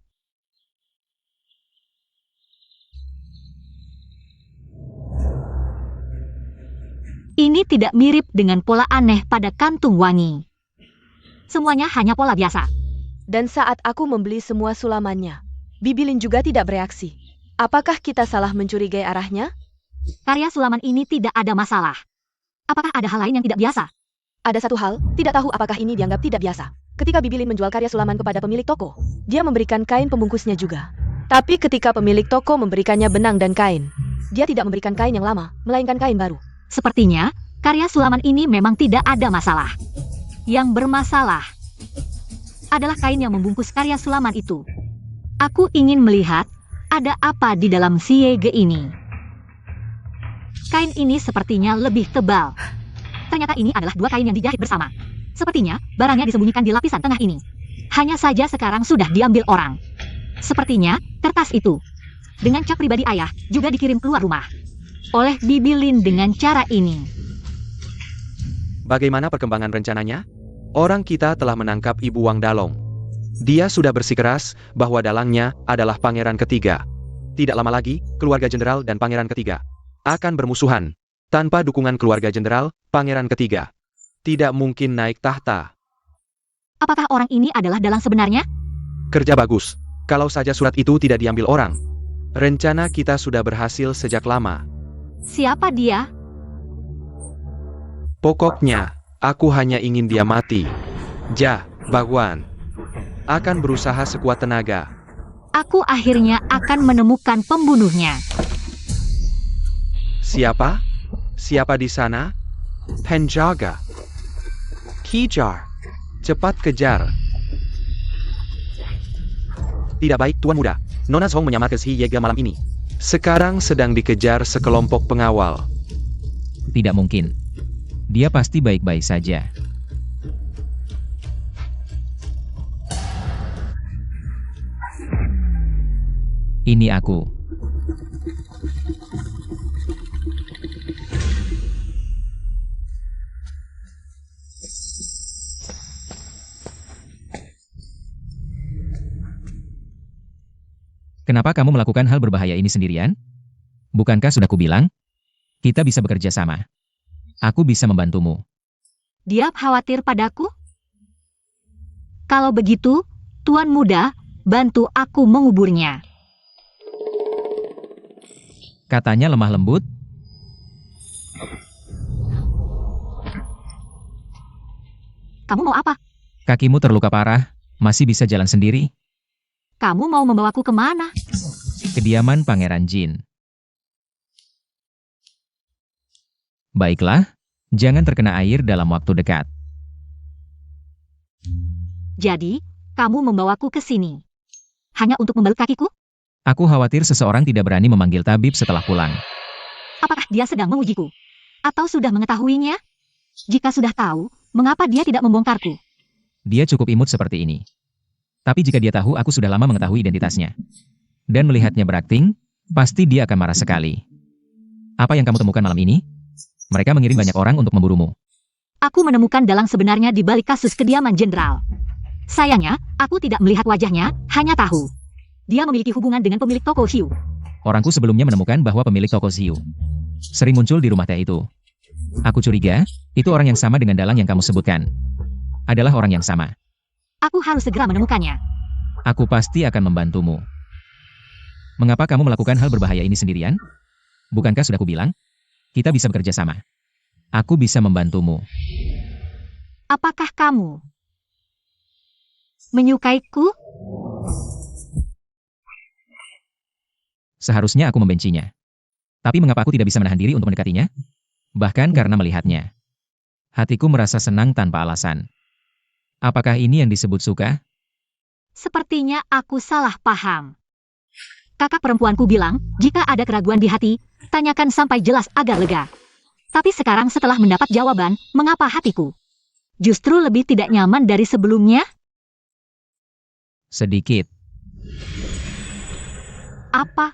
Ini tidak mirip dengan pola aneh pada kantung wangi. Semuanya hanya pola biasa. Dan saat aku membeli semua sulamannya, Bibi Lin juga tidak bereaksi. Apakah kita salah mencurigai arahnya? Karya sulaman ini tidak ada masalah. Apakah ada hal lain yang tidak biasa? Ada satu hal, tidak tahu apakah ini dianggap tidak biasa. Ketika Bibi Lin menjual karya sulaman kepada pemilik toko, dia memberikan kain pembungkusnya juga. Tapi ketika pemilik toko memberikannya benang dan kain, dia tidak memberikan kain yang lama, melainkan kain baru. Sepertinya, karya sulaman ini memang tidak ada masalah. Yang bermasalah adalah kain yang membungkus karya sulaman itu. Aku ingin melihat ada apa di dalam siege ini. Kain ini sepertinya lebih tebal. Ternyata ini adalah dua kain yang dijahit bersama. Sepertinya barangnya disembunyikan di lapisan tengah ini. Hanya saja sekarang sudah diambil orang. Sepertinya kertas itu dengan cap pribadi ayah juga dikirim keluar rumah oleh Bibi Lin dengan cara ini. Bagaimana perkembangan rencananya? Orang kita telah menangkap Ibu Wang Dalong. Dia sudah bersikeras bahwa dalangnya adalah pangeran ketiga. Tidak lama lagi, keluarga jenderal dan pangeran ketiga akan bermusuhan. Tanpa dukungan keluarga jenderal, pangeran ketiga tidak mungkin naik tahta. Apakah orang ini adalah dalang sebenarnya? Kerja bagus. Kalau saja surat itu tidak diambil orang. Rencana kita sudah berhasil sejak lama. Siapa dia? Pokoknya, aku hanya ingin dia mati. Ja, Bagwan akan berusaha sekuat tenaga. Aku akhirnya akan menemukan pembunuhnya. Siapa? Siapa di sana? Penjaga. Kejar. Cepat kejar. Tidak baik, Tuan Muda. Nona Zhong menyamar ke si Yega malam ini. Sekarang sedang dikejar sekelompok pengawal. Tidak mungkin. Dia pasti baik-baik saja. Ini aku. Kenapa kamu melakukan hal berbahaya ini sendirian? Bukankah sudah kubilang? Kita bisa bekerja sama. Aku bisa membantumu. Dia khawatir padaku? Kalau begitu, Tuan Muda, bantu aku menguburnya. Katanya lemah lembut. Kamu mau apa? Kakimu terluka parah, masih bisa jalan sendiri. Kamu mau membawaku kemana? Kediaman Pangeran Jin. Baiklah, jangan terkena air dalam waktu dekat. Jadi, kamu membawaku ke sini. Hanya untuk membalut kakiku? Aku khawatir seseorang tidak berani memanggil tabib setelah pulang. Apakah dia sedang mengujiku? Atau sudah mengetahuinya? Jika sudah tahu, mengapa dia tidak membongkarku? Dia cukup imut seperti ini. Tapi jika dia tahu aku sudah lama mengetahui identitasnya, dan melihatnya berakting, pasti dia akan marah sekali. Apa yang kamu temukan malam ini? Mereka mengirim banyak orang untuk memburumu. Aku menemukan dalang sebenarnya di balik kasus kediaman jenderal. Sayangnya, aku tidak melihat wajahnya, hanya tahu. Dia memiliki hubungan dengan pemilik toko hiu. Orangku sebelumnya menemukan bahwa pemilik toko hiu sering muncul di rumah teh itu. Aku curiga, itu orang yang sama dengan dalang yang kamu sebutkan. Adalah orang yang sama. Aku harus segera menemukannya. Aku pasti akan membantumu. Mengapa kamu melakukan hal berbahaya ini sendirian? Bukankah sudah kubilang? Kita bisa bekerja sama. Aku bisa membantumu. Apakah kamu menyukaiku? Seharusnya aku membencinya. Tapi mengapa aku tidak bisa menahan diri untuk mendekatinya? Bahkan karena melihatnya. Hatiku merasa senang tanpa alasan. Apakah ini yang disebut suka? Sepertinya aku salah paham. Kakak perempuanku bilang, jika ada keraguan di hati, tanyakan sampai jelas agar lega. Tapi sekarang setelah mendapat jawaban, mengapa hatiku justru lebih tidak nyaman dari sebelumnya? Sedikit. Apa?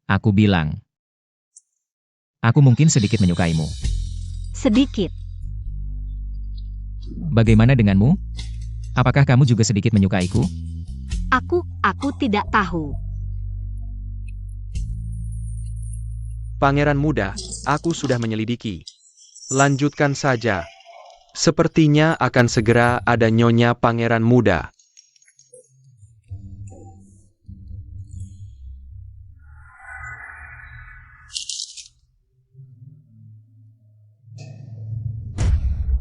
Aku bilang. Aku mungkin sedikit menyukaimu. Sedikit. Bagaimana denganmu? Apakah kamu juga sedikit menyukaiku? Aku tidak tahu. Pangeran muda, aku sudah menyelidiki. Lanjutkan saja. Sepertinya akan segera ada nyonya pangeran muda.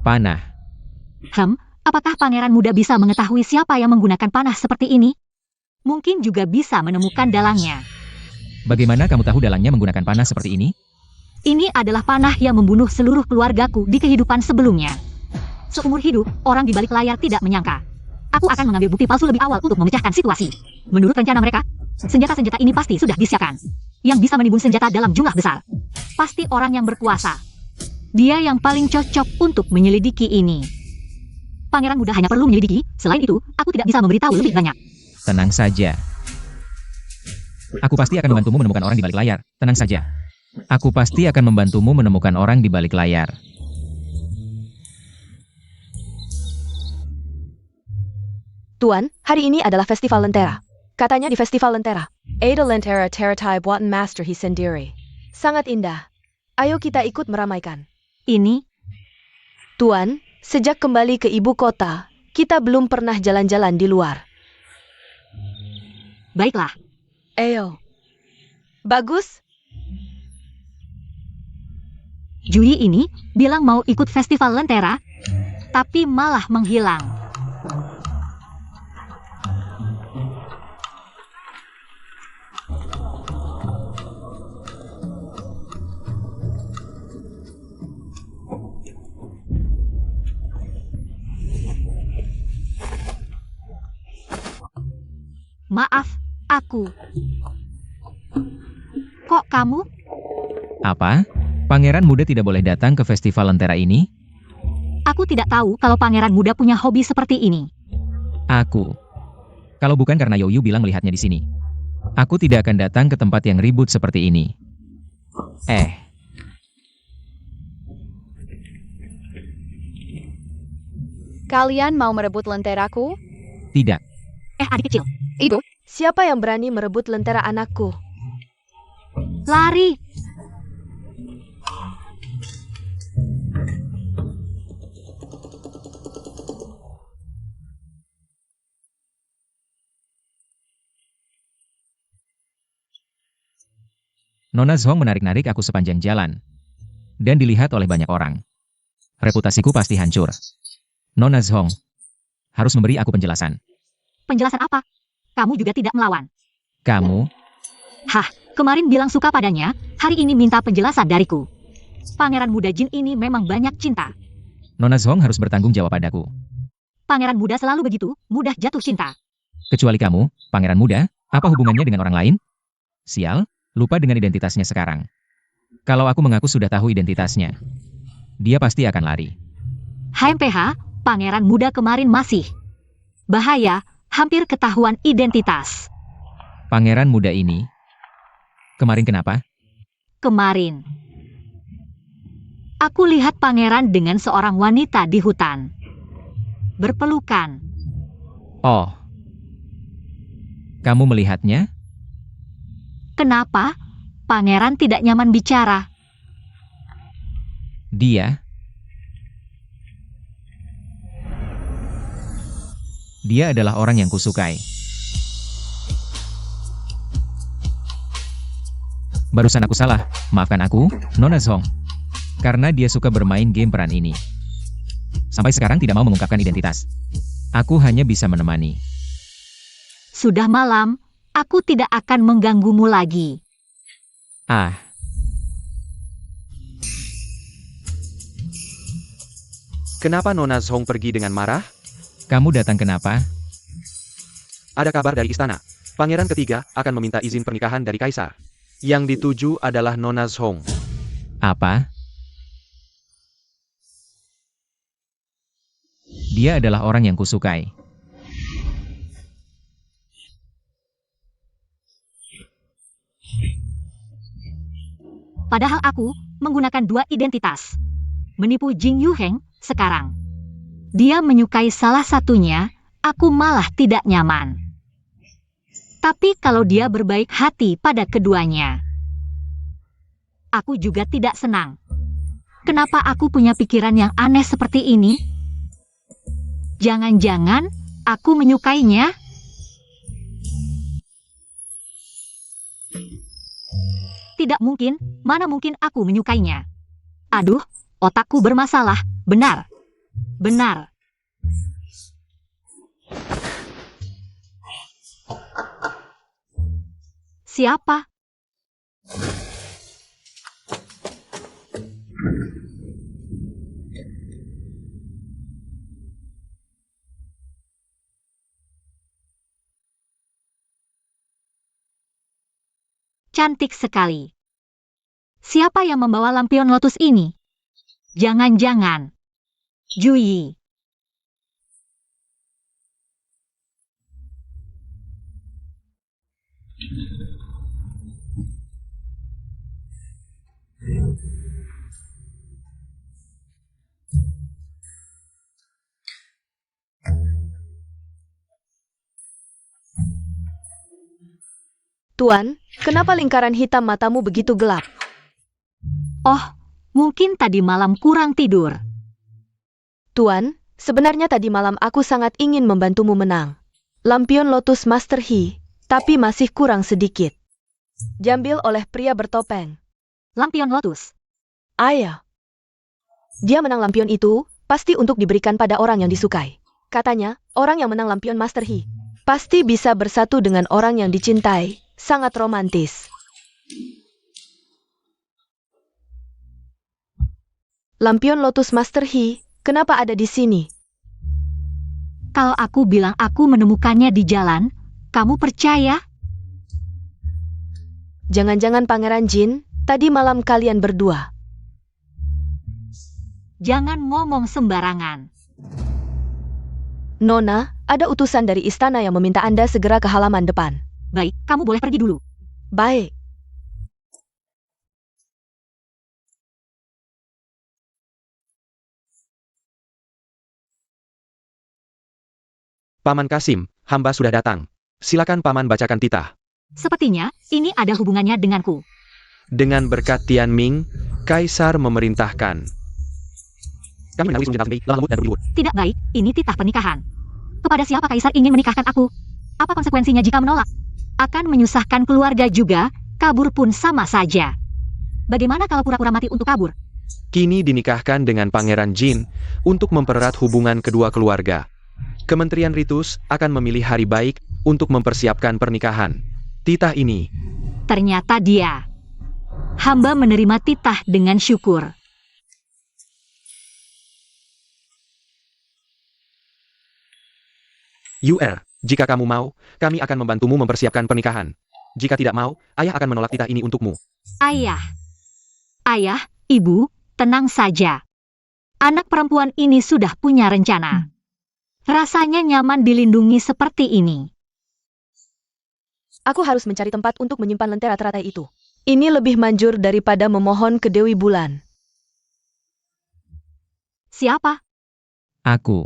Panah. Apakah pangeran muda bisa mengetahui siapa yang menggunakan panah seperti ini? Mungkin juga bisa menemukan dalangnya. Bagaimana kamu tahu dalangnya menggunakan panah seperti ini? Ini adalah panah yang membunuh seluruh keluargaku di kehidupan sebelumnya. Seumur hidup, orang di balik layar tidak menyangka. Aku akan mengambil bukti palsu lebih awal untuk memecahkan situasi. Menurut rencana mereka, senjata-senjata ini pasti sudah disiapkan. Yang bisa menimbun senjata dalam jumlah besar. Pasti orang yang berkuasa. Dia yang paling cocok untuk menyelidiki ini. Pangeran muda hanya perlu menyelidiki, selain itu, aku tidak bisa memberitahu lebih banyak. Tenang saja. Aku pasti akan membantumu menemukan orang di balik layar. Tenang saja. Aku pasti akan membantumu menemukan orang di balik layar. Tuan, hari ini adalah festival Lentera. Katanya di festival Lentera, Ada Lentera Teratai buatan Master Hisendiri. Sangat indah. Ayo kita ikut meramaikan. Ini, Tuan, sejak kembali ke ibu kota, kita belum pernah jalan-jalan di luar. baiklah. Ayo. Bagus. Jui ini bilang mau ikut festival Lentera, tapi malah menghilang. Maaf, aku. Kok kamu? Apa? Pangeran muda tidak boleh datang ke festival Lentera ini? Aku tidak tahu kalau pangeran muda punya hobi seperti ini. Aku. Kalau bukan karena Yoyu bilang melihatnya di sini, aku tidak akan datang ke tempat yang ribut seperti ini. Kalian mau merebut lenteraku? Tidak. Adik kecil, Itu, Siapa yang berani merebut lentera anakku? lari. Nona Zhong menarik-narik aku sepanjang jalan. Dan dilihat oleh banyak orang. Reputasiku pasti hancur. Nona Zhong harus memberi aku penjelasan. Penjelasan apa? Kamu juga tidak melawan. Kamu, Kemarin bilang suka padanya, hari ini minta penjelasan dariku. Pangeran muda jin ini memang banyak cinta. Nona Zhong harus bertanggung jawab padaku. Pangeran muda selalu begitu, mudah jatuh cinta. Kecuali kamu, pangeran muda, apa hubungannya dengan orang lain? Sial, lupa dengan identitasnya sekarang. Kalau aku mengaku sudah tahu identitasnya, dia pasti akan lari. HMPH, pangeran muda kemarin masih. Bahaya, hampir ketahuan identitas. Pangeran muda ini, kemarin kenapa? Kemarin. Aku lihat pangeran dengan seorang wanita di hutan. Berpelukan. Oh. Kamu melihatnya? Kenapa? Pangeran tidak nyaman bicara. Dia adalah orang yang kusukai. Barusan aku salah, maafkan aku, Nona Zhong. Karena dia suka bermain game peran ini. Sampai sekarang tidak mau mengungkapkan identitas. Aku hanya bisa menemani. Sudah malam, aku tidak akan mengganggumu lagi. Ah. Kenapa Nona Zhong pergi dengan marah? Kamu datang kenapa? Ada kabar dari istana. Pangeran ketiga akan meminta izin pernikahan dari Kaisar. Yang dituju adalah Nona Zhong. Apa? Dia adalah orang yang kusukai. Padahal aku menggunakan dua identitas. Menipu Jing Yuheng sekarang. Dia menyukai salah satunya, aku malah tidak nyaman. Tapi kalau dia berbaik hati pada keduanya, aku juga tidak senang. Kenapa aku punya pikiran yang aneh seperti ini? Jangan-jangan aku menyukainya? Tidak mungkin, mana mungkin aku menyukainya? Aduh, otakku bermasalah, benar. Benar. Siapa? Cantik sekali. Siapa yang membawa lampion lotus ini? Jangan-jangan Juyi. Tuan, kenapa lingkaran hitam matamu begitu gelap? Oh, mungkin tadi malam kurang tidur. Tuan, sebenarnya tadi malam aku sangat ingin membantumu menang. Lampion Lotus Master He, tapi masih kurang sedikit. Diambil oleh pria bertopeng. Lampion lotus. Ayah. Dia menang lampion itu, pasti untuk diberikan pada orang yang disukai. Katanya, orang yang menang lampion Master He, pasti bisa bersatu dengan orang yang dicintai. Sangat romantis. Lampion Lotus Master He, kenapa ada di sini? Kalau aku bilang aku menemukannya di jalan, kamu percaya? Jangan-jangan Pangeran Jin, tadi malam kalian berdua. Jangan ngomong sembarangan. Nona, ada utusan dari istana yang meminta Anda segera ke halaman depan. Baik, kamu boleh pergi dulu. Baik. Paman Kasim, hamba sudah datang. Silakan Paman bacakan titah. Sepertinya, ini ada hubungannya denganku. Dengan berkat Tian Ming, Kaisar memerintahkan. Kami menawi Sun Jenderal Fei, lemah lembut dan berliur. Tidak baik, ini titah pernikahan. Kepada siapa Kaisar ingin menikahkan aku? Apa konsekuensinya jika menolak? Akan menyusahkan keluarga juga, kabur pun sama saja. Bagaimana kalau pura-pura mati untuk kabur? Kini dinikahkan dengan Pangeran Jin untuk mempererat hubungan kedua keluarga. Kementerian Ritus akan memilih hari baik untuk mempersiapkan pernikahan. Titah ini Ternyata dia. Hamba menerima titah dengan syukur. Jika kamu mau, kami akan membantumu mempersiapkan pernikahan. Jika tidak mau, ayah akan menolak titah ini untukmu. Ayah, ibu, tenang saja. Anak perempuan ini sudah punya rencana. Rasanya nyaman dilindungi seperti ini. Aku harus mencari tempat untuk menyimpan lentera teratai itu. Ini lebih manjur daripada memohon ke Dewi Bulan. Siapa? Aku.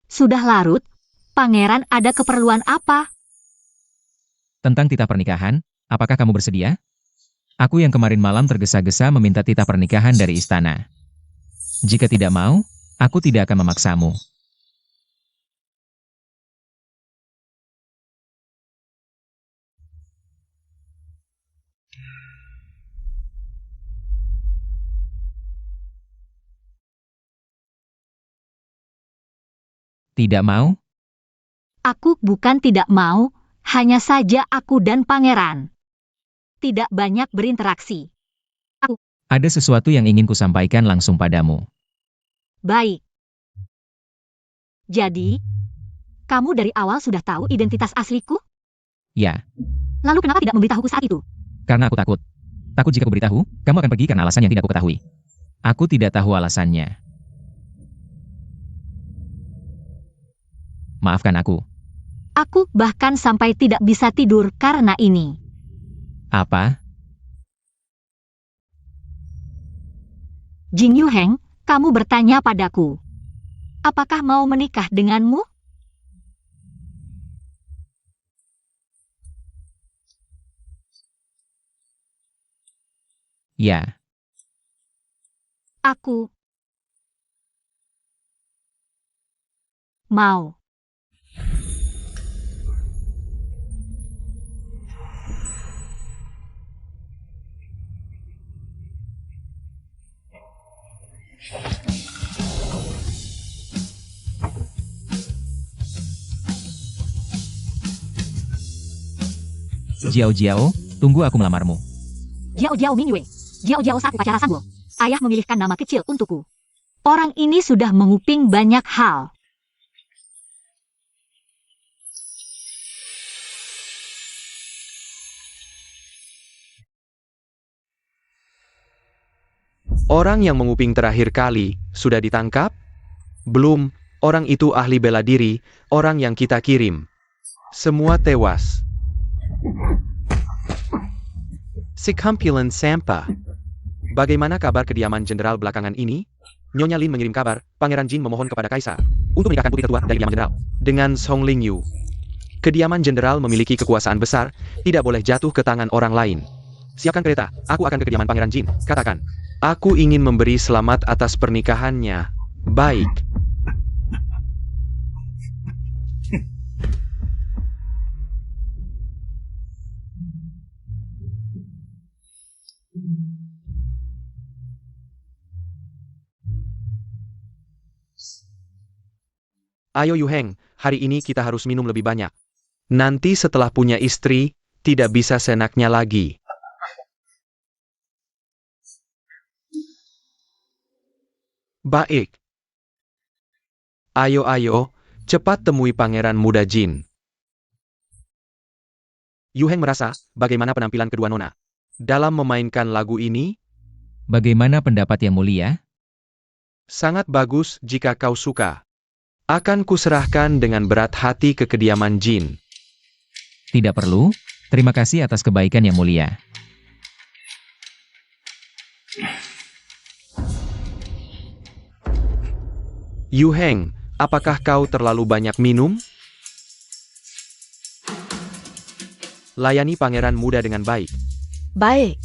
Sudah larut? Pangeran ada keperluan apa? Tentang titah pernikahan, apakah kamu bersedia? Aku yang kemarin malam tergesa-gesa meminta titah pernikahan dari istana. Jika tidak mau, aku tidak akan memaksamu. Tidak mau? Aku bukan tidak mau, hanya saja aku dan pangeran tidak banyak berinteraksi. Ada sesuatu yang ingin kusampaikan langsung padamu. Baik. Jadi, kamu dari awal sudah tahu identitas asliku? Ya, Lalu kenapa tidak memberitahuku saat itu? karena aku takut. Takut jika kuberitahu, kamu akan pergi karena alasan yang tidak kuketahui. Aku tidak tahu alasannya. Maafkan aku. Aku bahkan sampai tidak bisa tidur karena ini. Apa? Jing Yuheng, kamu bertanya padaku. Apakah mau menikah denganmu? Ya, Aku mau. Jiao, tunggu aku melamarmu. Jiao Mingyue. Jiao saat upacara sanggul. Ayah memilihkan nama kecil untukku. Orang ini sudah menguping banyak hal. Orang yang menguping terakhir kali, sudah ditangkap? Belum, orang itu ahli bela diri, orang yang kita kirim. Semua tewas. Sekampilan sampah. Bagaimana kabar kediaman jenderal belakangan ini? Nyonya Lin mengirim kabar, Pangeran Jin memohon kepada Kaisar untuk menikahkan putri tertua dari kediaman jenderal dengan Song Lingyu. Kediaman jenderal memiliki kekuasaan besar, tidak boleh jatuh ke tangan orang lain. Siapkan kereta, aku akan ke kediaman Pangeran Jin, katakan. Aku ingin memberi selamat atas pernikahannya. Baik. Ayo Yuheng, hari ini kita harus minum lebih banyak. Nanti setelah punya istri, tidak bisa seenaknya lagi. Baik. Ayo, cepat temui Pangeran Muda Jin. Yuheng merasa, bagaimana penampilan kedua nona? Dalam memainkan lagu ini, Bagaimana pendapat yang mulia? sangat bagus jika kau suka. Akan kuserahkan dengan berat hati ke kediaman Jin. Tidak perlu. Terima kasih atas kebaikan yang mulia. Yuheng, apakah kau terlalu banyak minum? Layani pangeran muda dengan baik. Baik.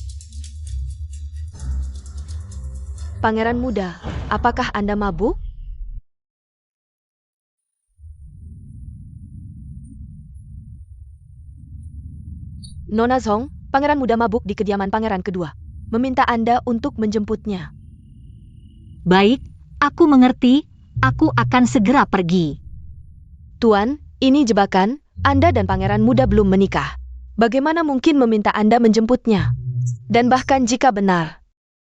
Pangeran muda, apakah Anda mabuk? Nona Zhong, pangeran muda mabuk di kediaman pangeran kedua. Meminta Anda untuk menjemputnya. Baik, aku mengerti. Aku akan segera pergi. Tuan, ini jebakan. Anda dan pangeran muda belum menikah. Bagaimana mungkin meminta Anda menjemputnya? Dan bahkan jika benar,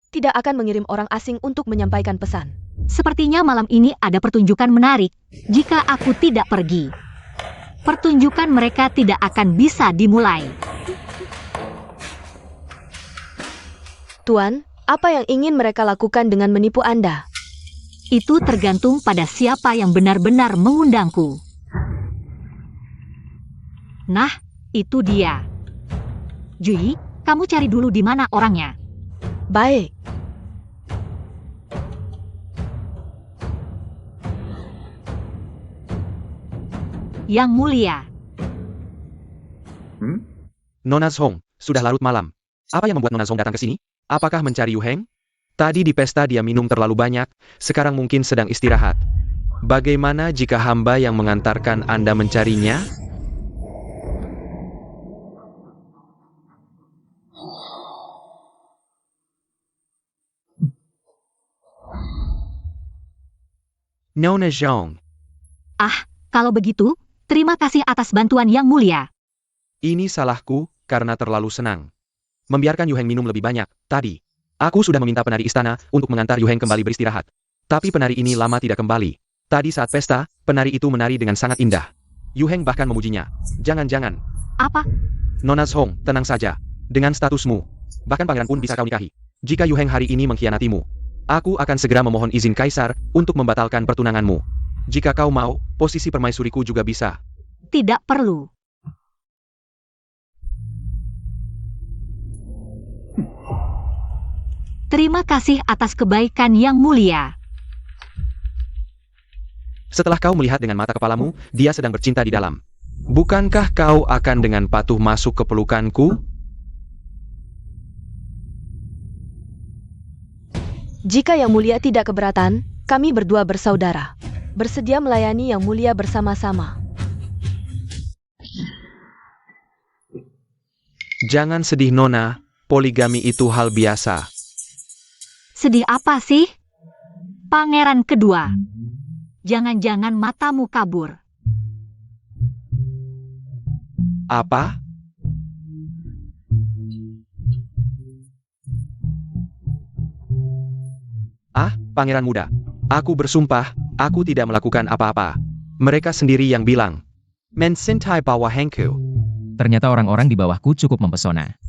tidak akan mengirim orang asing untuk menyampaikan pesan. Sepertinya malam ini ada pertunjukan menarik. Jika aku tidak pergi, pertunjukan mereka tidak akan bisa dimulai. Tuan, apa yang ingin mereka lakukan dengan menipu Anda? Itu tergantung pada siapa yang benar-benar mengundangku. Nah, itu dia. Jui, kamu cari dulu di mana orangnya. Baik. Yang mulia. Nona Zhong, sudah larut malam. Apa yang membuat Nona Zhong datang ke sini? Apakah mencari Yu Heng? Tadi di pesta dia minum terlalu banyak, sekarang mungkin sedang istirahat. Bagaimana jika hamba yang mengantarkan Anda mencarinya? Nona Zhong, Kalau begitu, terima kasih atas bantuan yang mulia. ini salahku karena terlalu senang. Membiarkan Yu Heng minum lebih banyak. Tadi, aku sudah meminta penari istana untuk mengantar Yu Heng kembali beristirahat. Tapi penari ini lama tidak kembali. Tadi saat pesta, penari itu menari dengan sangat indah. Yu Heng bahkan memujinya. Jangan-jangan. Apa? Nona Zhong, tenang saja. Dengan statusmu, bahkan pangeran pun bisa kau nikahi. Jika Yu Heng hari ini mengkhianatimu, aku akan segera memohon izin kaisar untuk membatalkan pertunanganmu. Jika kau mau, posisi permaisuriku juga bisa. Tidak perlu. Terima kasih atas kebaikan yang mulia. Setelah kau melihat dengan mata kepalamu, dia sedang bercinta di dalam. Bukankah kau akan dengan patuh masuk ke pelukanku? Jika Yang Mulia tidak keberatan, kami berdua bersaudara. Bersedia melayani Yang Mulia bersama-sama. Jangan sedih Nona, poligami itu hal biasa. Sedih apa sih? Pangeran kedua. Jangan-jangan matamu kabur. Apa? Pangeran muda. Aku bersumpah, aku tidak melakukan apa-apa. Mereka sendiri yang bilang. Mencintai bawah Hengku. Ternyata orang-orang di bawahku cukup mempesona.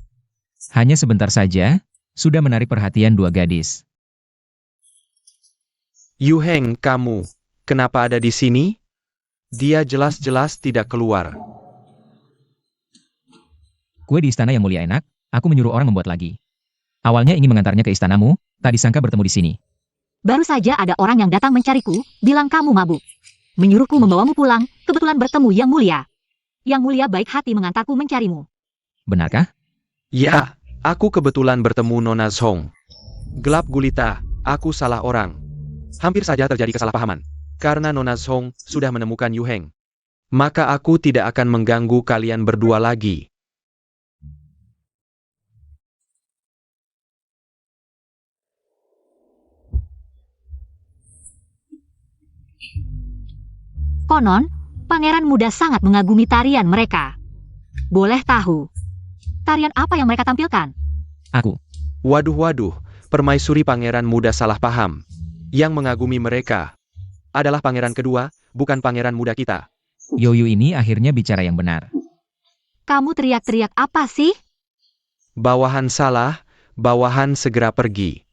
Hanya sebentar saja, sudah menarik perhatian dua gadis. Yu Heng, kamu, kenapa ada di sini? Dia jelas-jelas tidak keluar. Kue di istana yang mulia enak, aku menyuruh orang membuat lagi. Awalnya ingin mengantarnya ke istanamu, tak disangka bertemu di sini. Baru saja ada orang yang datang mencariku, bilang kamu mabuk. Menyuruhku membawamu pulang, kebetulan bertemu Yang Mulia. Yang Mulia baik hati mengantarku mencarimu. Benarkah? Ya, aku kebetulan bertemu Nona Zhong. Gelap gulita, aku salah orang. Hampir saja terjadi kesalahpahaman. Karena Nona Zhong sudah menemukan Yu Heng. Maka aku tidak akan mengganggu kalian berdua lagi. Konon, pangeran muda sangat mengagumi tarian mereka. Boleh tahu, tarian apa yang mereka tampilkan? Aku. Waduh, permaisuri pangeran muda salah paham. Yang mengagumi mereka adalah pangeran kedua, bukan pangeran muda kita. Yoyu ini akhirnya bicara yang benar. Kamu teriak-teriak apa sih? Bawahan salah, bawahan segera pergi.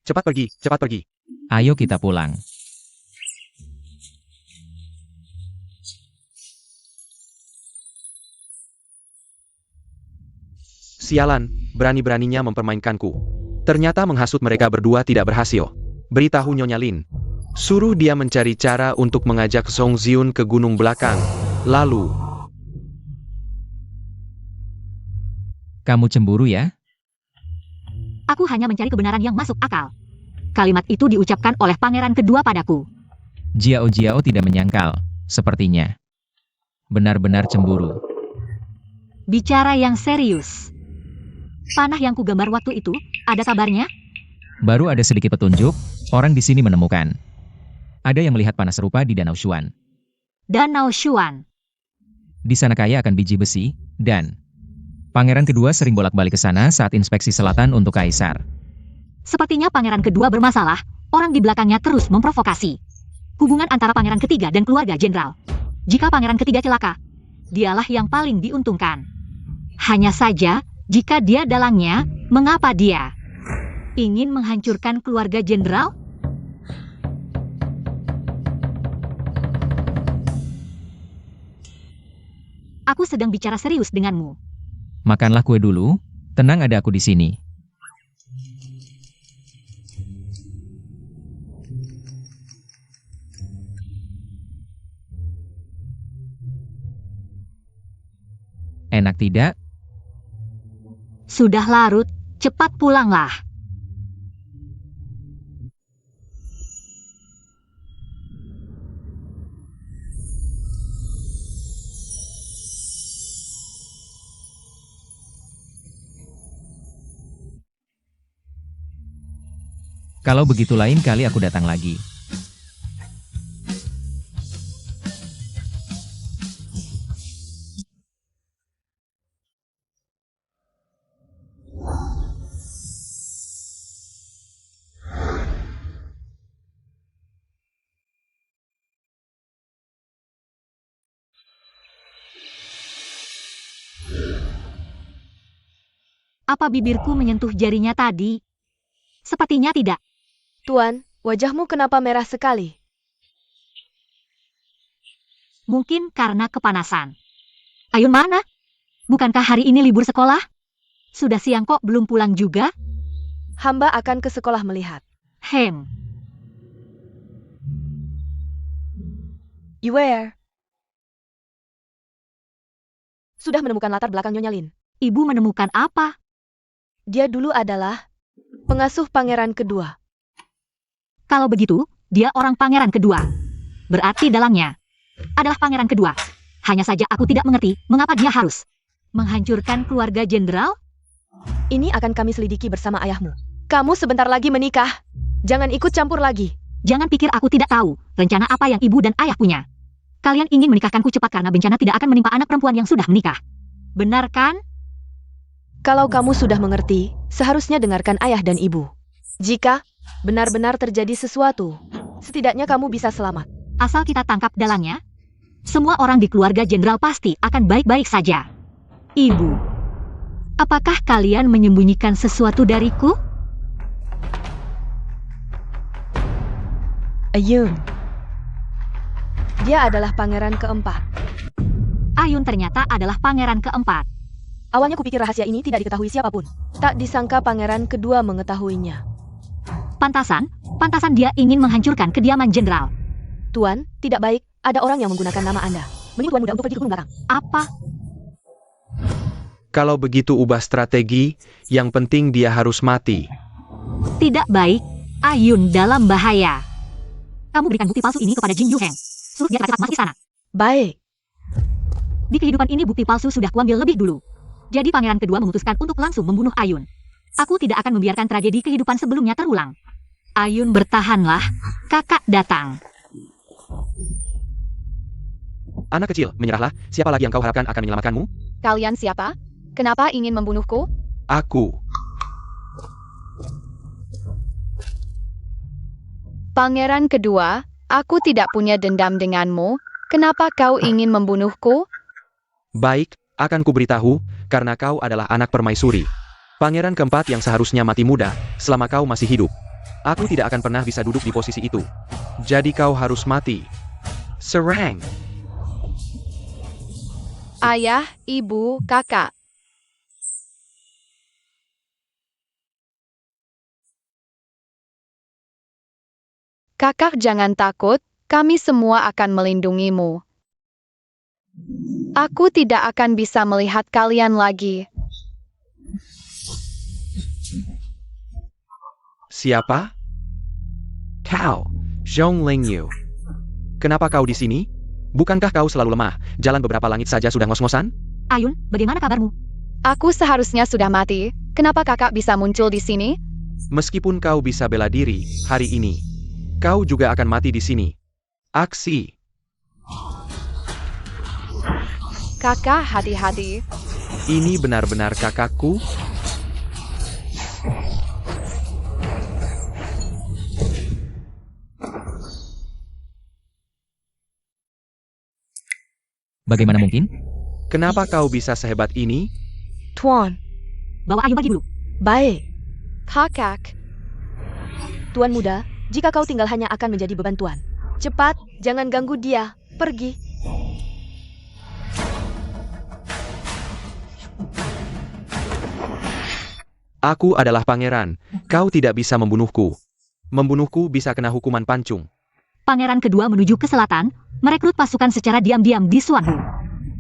Cepat pergi, cepat pergi. Ayo kita pulang. Sialan, berani-beraninya mempermainkanku. Ternyata menghasut mereka berdua tidak berhasil. Beritahu Nyonya Lin. Suruh dia mencari cara untuk mengajak Song Ziun ke gunung belakang. Lalu, Kamu cemburu ya? Aku hanya mencari kebenaran yang masuk akal. Kalimat itu diucapkan oleh pangeran kedua padaku. Jiao tidak menyangkal, sepertinya. Benar-benar cemburu. Bicara yang serius. Panah yang kugambar waktu itu, ada kabarnya? Baru ada sedikit petunjuk, orang di sini menemukan. Ada yang melihat panah serupa di Danau Shuan. Danau Shuan. Di sana kaya akan biji besi, dan Pangeran kedua sering bolak-balik ke sana saat inspeksi selatan untuk Kaisar. Sepertinya pangeran kedua bermasalah, orang di belakangnya terus memprovokasi. Hubungan antara pangeran ketiga dan keluarga jenderal. Jika pangeran ketiga celaka, dialah yang paling diuntungkan. Hanya saja, jika dia dalangnya, mengapa dia ingin menghancurkan keluarga jenderal? Aku sedang bicara serius denganmu. Makanlah kue dulu, tenang ada aku di sini. Enak tidak? Sudah larut, cepat pulanglah. Kalau begitu lain kali aku datang lagi. Apa bibirku menyentuh jarinya tadi? Sepertinya tidak. Tuan, wajahmu kenapa merah sekali? Mungkin karena kepanasan. Ayun mana? Bukankah hari ini libur sekolah? Sudah siang kok belum pulang juga? Hamba akan ke sekolah melihat. Where? Sudah menemukan latar belakang Nyonya Lin. Ibu menemukan apa? Dia dulu adalah pengasuh pangeran kedua. Kalau begitu, dia orang pangeran kedua. Berarti dalangnya adalah pangeran kedua. Hanya saja aku tidak mengerti mengapa dia harus menghancurkan keluarga jenderal. Ini akan kami selidiki bersama ayahmu. Kamu sebentar lagi menikah. Jangan ikut campur lagi. Jangan pikir aku tidak tahu rencana apa yang ibu dan ayah punya. Kalian ingin menikahkanku cepat karena bencana tidak akan menimpa anak perempuan yang sudah menikah. Benar kan? Kalau kamu sudah mengerti, seharusnya dengarkan ayah dan ibu. Jika benar-benar terjadi sesuatu, setidaknya kamu bisa selamat. Asal kita tangkap dalangnya, semua orang di keluarga jenderal pasti akan baik-baik saja. Ibu, apakah kalian menyembunyikan sesuatu dariku? Ayun. Dia adalah pangeran keempat. Ayun ternyata adalah pangeran keempat. Awalnya kupikir rahasia ini tidak diketahui siapapun. Tak disangka pangeran kedua mengetahuinya. Pantasan dia ingin menghancurkan kediaman jenderal. Tuan, tidak baik. Ada orang yang menggunakan nama Anda. Menyuruh Tuan muda untuk pergi ke gunung belakang. Apa? Kalau begitu ubah strategi, yang penting dia harus mati. Tidak baik. Ayun dalam bahaya. Kamu berikan bukti palsu ini kepada Jin Yu Heng. Suruh dia cepat masuk istana. Baik. Di kehidupan ini bukti palsu sudah kuambil lebih dulu. Jadi pangeran kedua memutuskan untuk langsung membunuh Ayun. Aku tidak akan membiarkan tragedi kehidupan sebelumnya terulang. Ayun bertahanlah, kakak datang. Anak kecil, menyerahlah. Siapa lagi yang kau harapkan akan menyelamatkanmu? Kalian siapa? Kenapa ingin membunuhku? Aku. Pangeran kedua, aku tidak punya dendam denganmu. Kenapa kau ingin membunuhku? Baik, akan kuberitahu, karena kau adalah anak permaisuri. Pangeran keempat yang seharusnya mati muda, selama kau masih hidup. Aku tidak akan pernah bisa duduk di posisi itu. Jadi kau harus mati. Serang! Ayah, ibu, kakak. Kakak jangan takut, kami semua akan melindungimu. Aku tidak akan bisa melihat kalian lagi. Siapa? Kau, Zhong Lingyu. Kenapa kau di sini? Bukankah kau selalu lemah? Jalan beberapa langit saja sudah ngos-ngosan? Ayun, bagaimana kabarmu? Aku seharusnya sudah mati. Kenapa kakak bisa muncul di sini? Meskipun kau bisa bela diri hari ini, Kau juga akan mati di sini. Aksi. Kakak, hati-hati. Ini benar-benar kakakku? Bagaimana mungkin? Kenapa kau bisa sehebat ini? Tuan, Bawa Ayu pergi dulu. baik. Kakak, Tuan muda, jika kau tinggal hanya akan menjadi beban Tuan. Cepat, jangan ganggu dia. Pergi. Aku adalah pangeran. Kau tidak bisa membunuhku. Membunuhku bisa kena hukuman pancung. Pangeran kedua menuju ke selatan, merekrut pasukan secara diam-diam di Suanhu.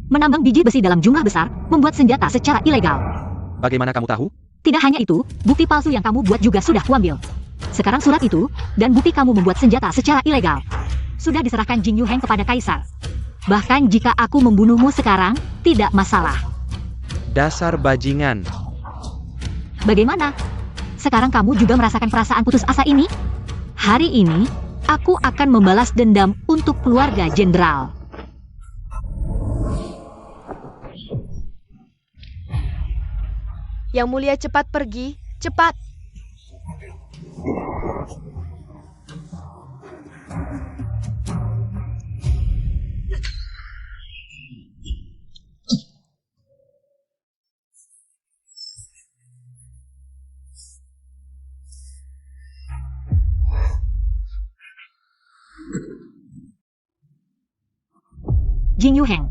Menambang biji besi dalam jumlah besar, membuat senjata secara ilegal. Bagaimana kamu tahu? Tidak hanya itu, bukti palsu yang kamu buat juga sudah kuambil. Sekarang surat itu, dan bukti kamu membuat senjata secara ilegal, sudah diserahkan Jing Yuheng kepada Kaisar. Bahkan jika aku membunuhmu sekarang, tidak masalah. Dasar bajingan. Bagaimana? Sekarang kamu juga merasakan perasaan putus asa ini? Hari ini, aku akan membalas dendam untuk keluarga jenderal. Yang mulia cepat pergi. Cepat. Jing Yuheng.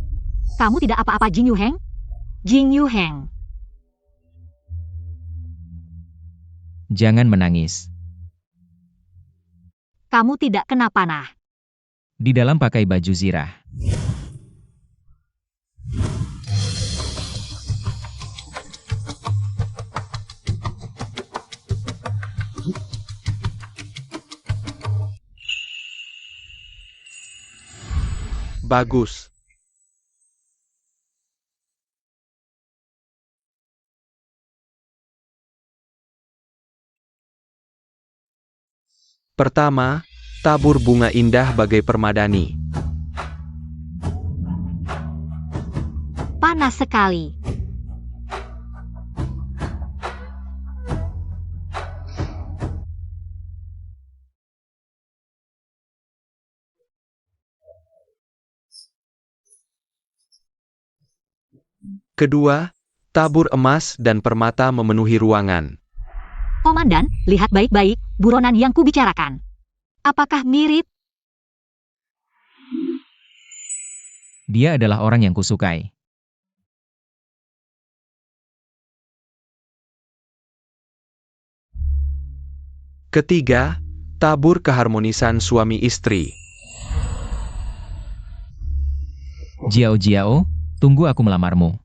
Kamu tidak apa-apa Jing Yuheng? Jing Yuheng. Jangan menangis. Kamu tidak kena panah. Di dalam pakai baju zirah. Bagus. Pertama, tabur bunga indah bagai permadani. Panas sekali. Kedua, tabur emas dan permata memenuhi ruangan. Komandan, lihat baik-baik, buronan yang kubicarakan. Apakah mirip? Dia adalah orang yang kusukai. Ketiga, tabur keharmonisan suami istri. Jiao Jiao, tunggu aku melamarmu.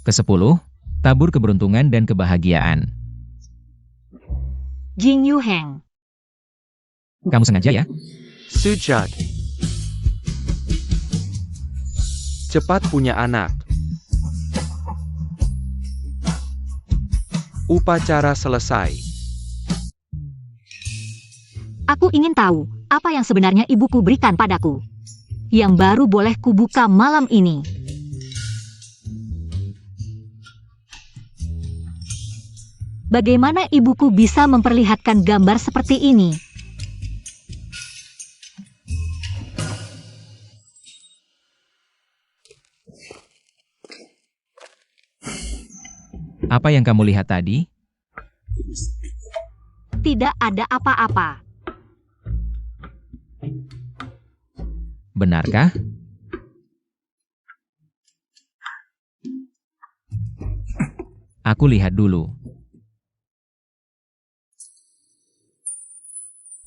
Kesepuluh, tabur keberuntungan dan kebahagiaan. Jing Yuheng. Kamu sengaja ya? Sujud. Cepat punya anak. Upacara selesai. Aku ingin tahu, apa yang sebenarnya ibuku berikan padaku. Yang baru boleh kubuka malam ini. Bagaimana ibuku bisa memperlihatkan gambar seperti ini? Apa yang kamu lihat tadi? Tidak ada apa-apa. Benarkah? Aku lihat dulu.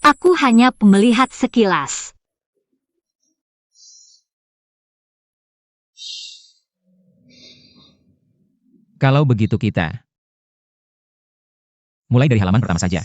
Aku hanya melihat sekilas. Kalau begitu kita mulai dari halaman pertama saja.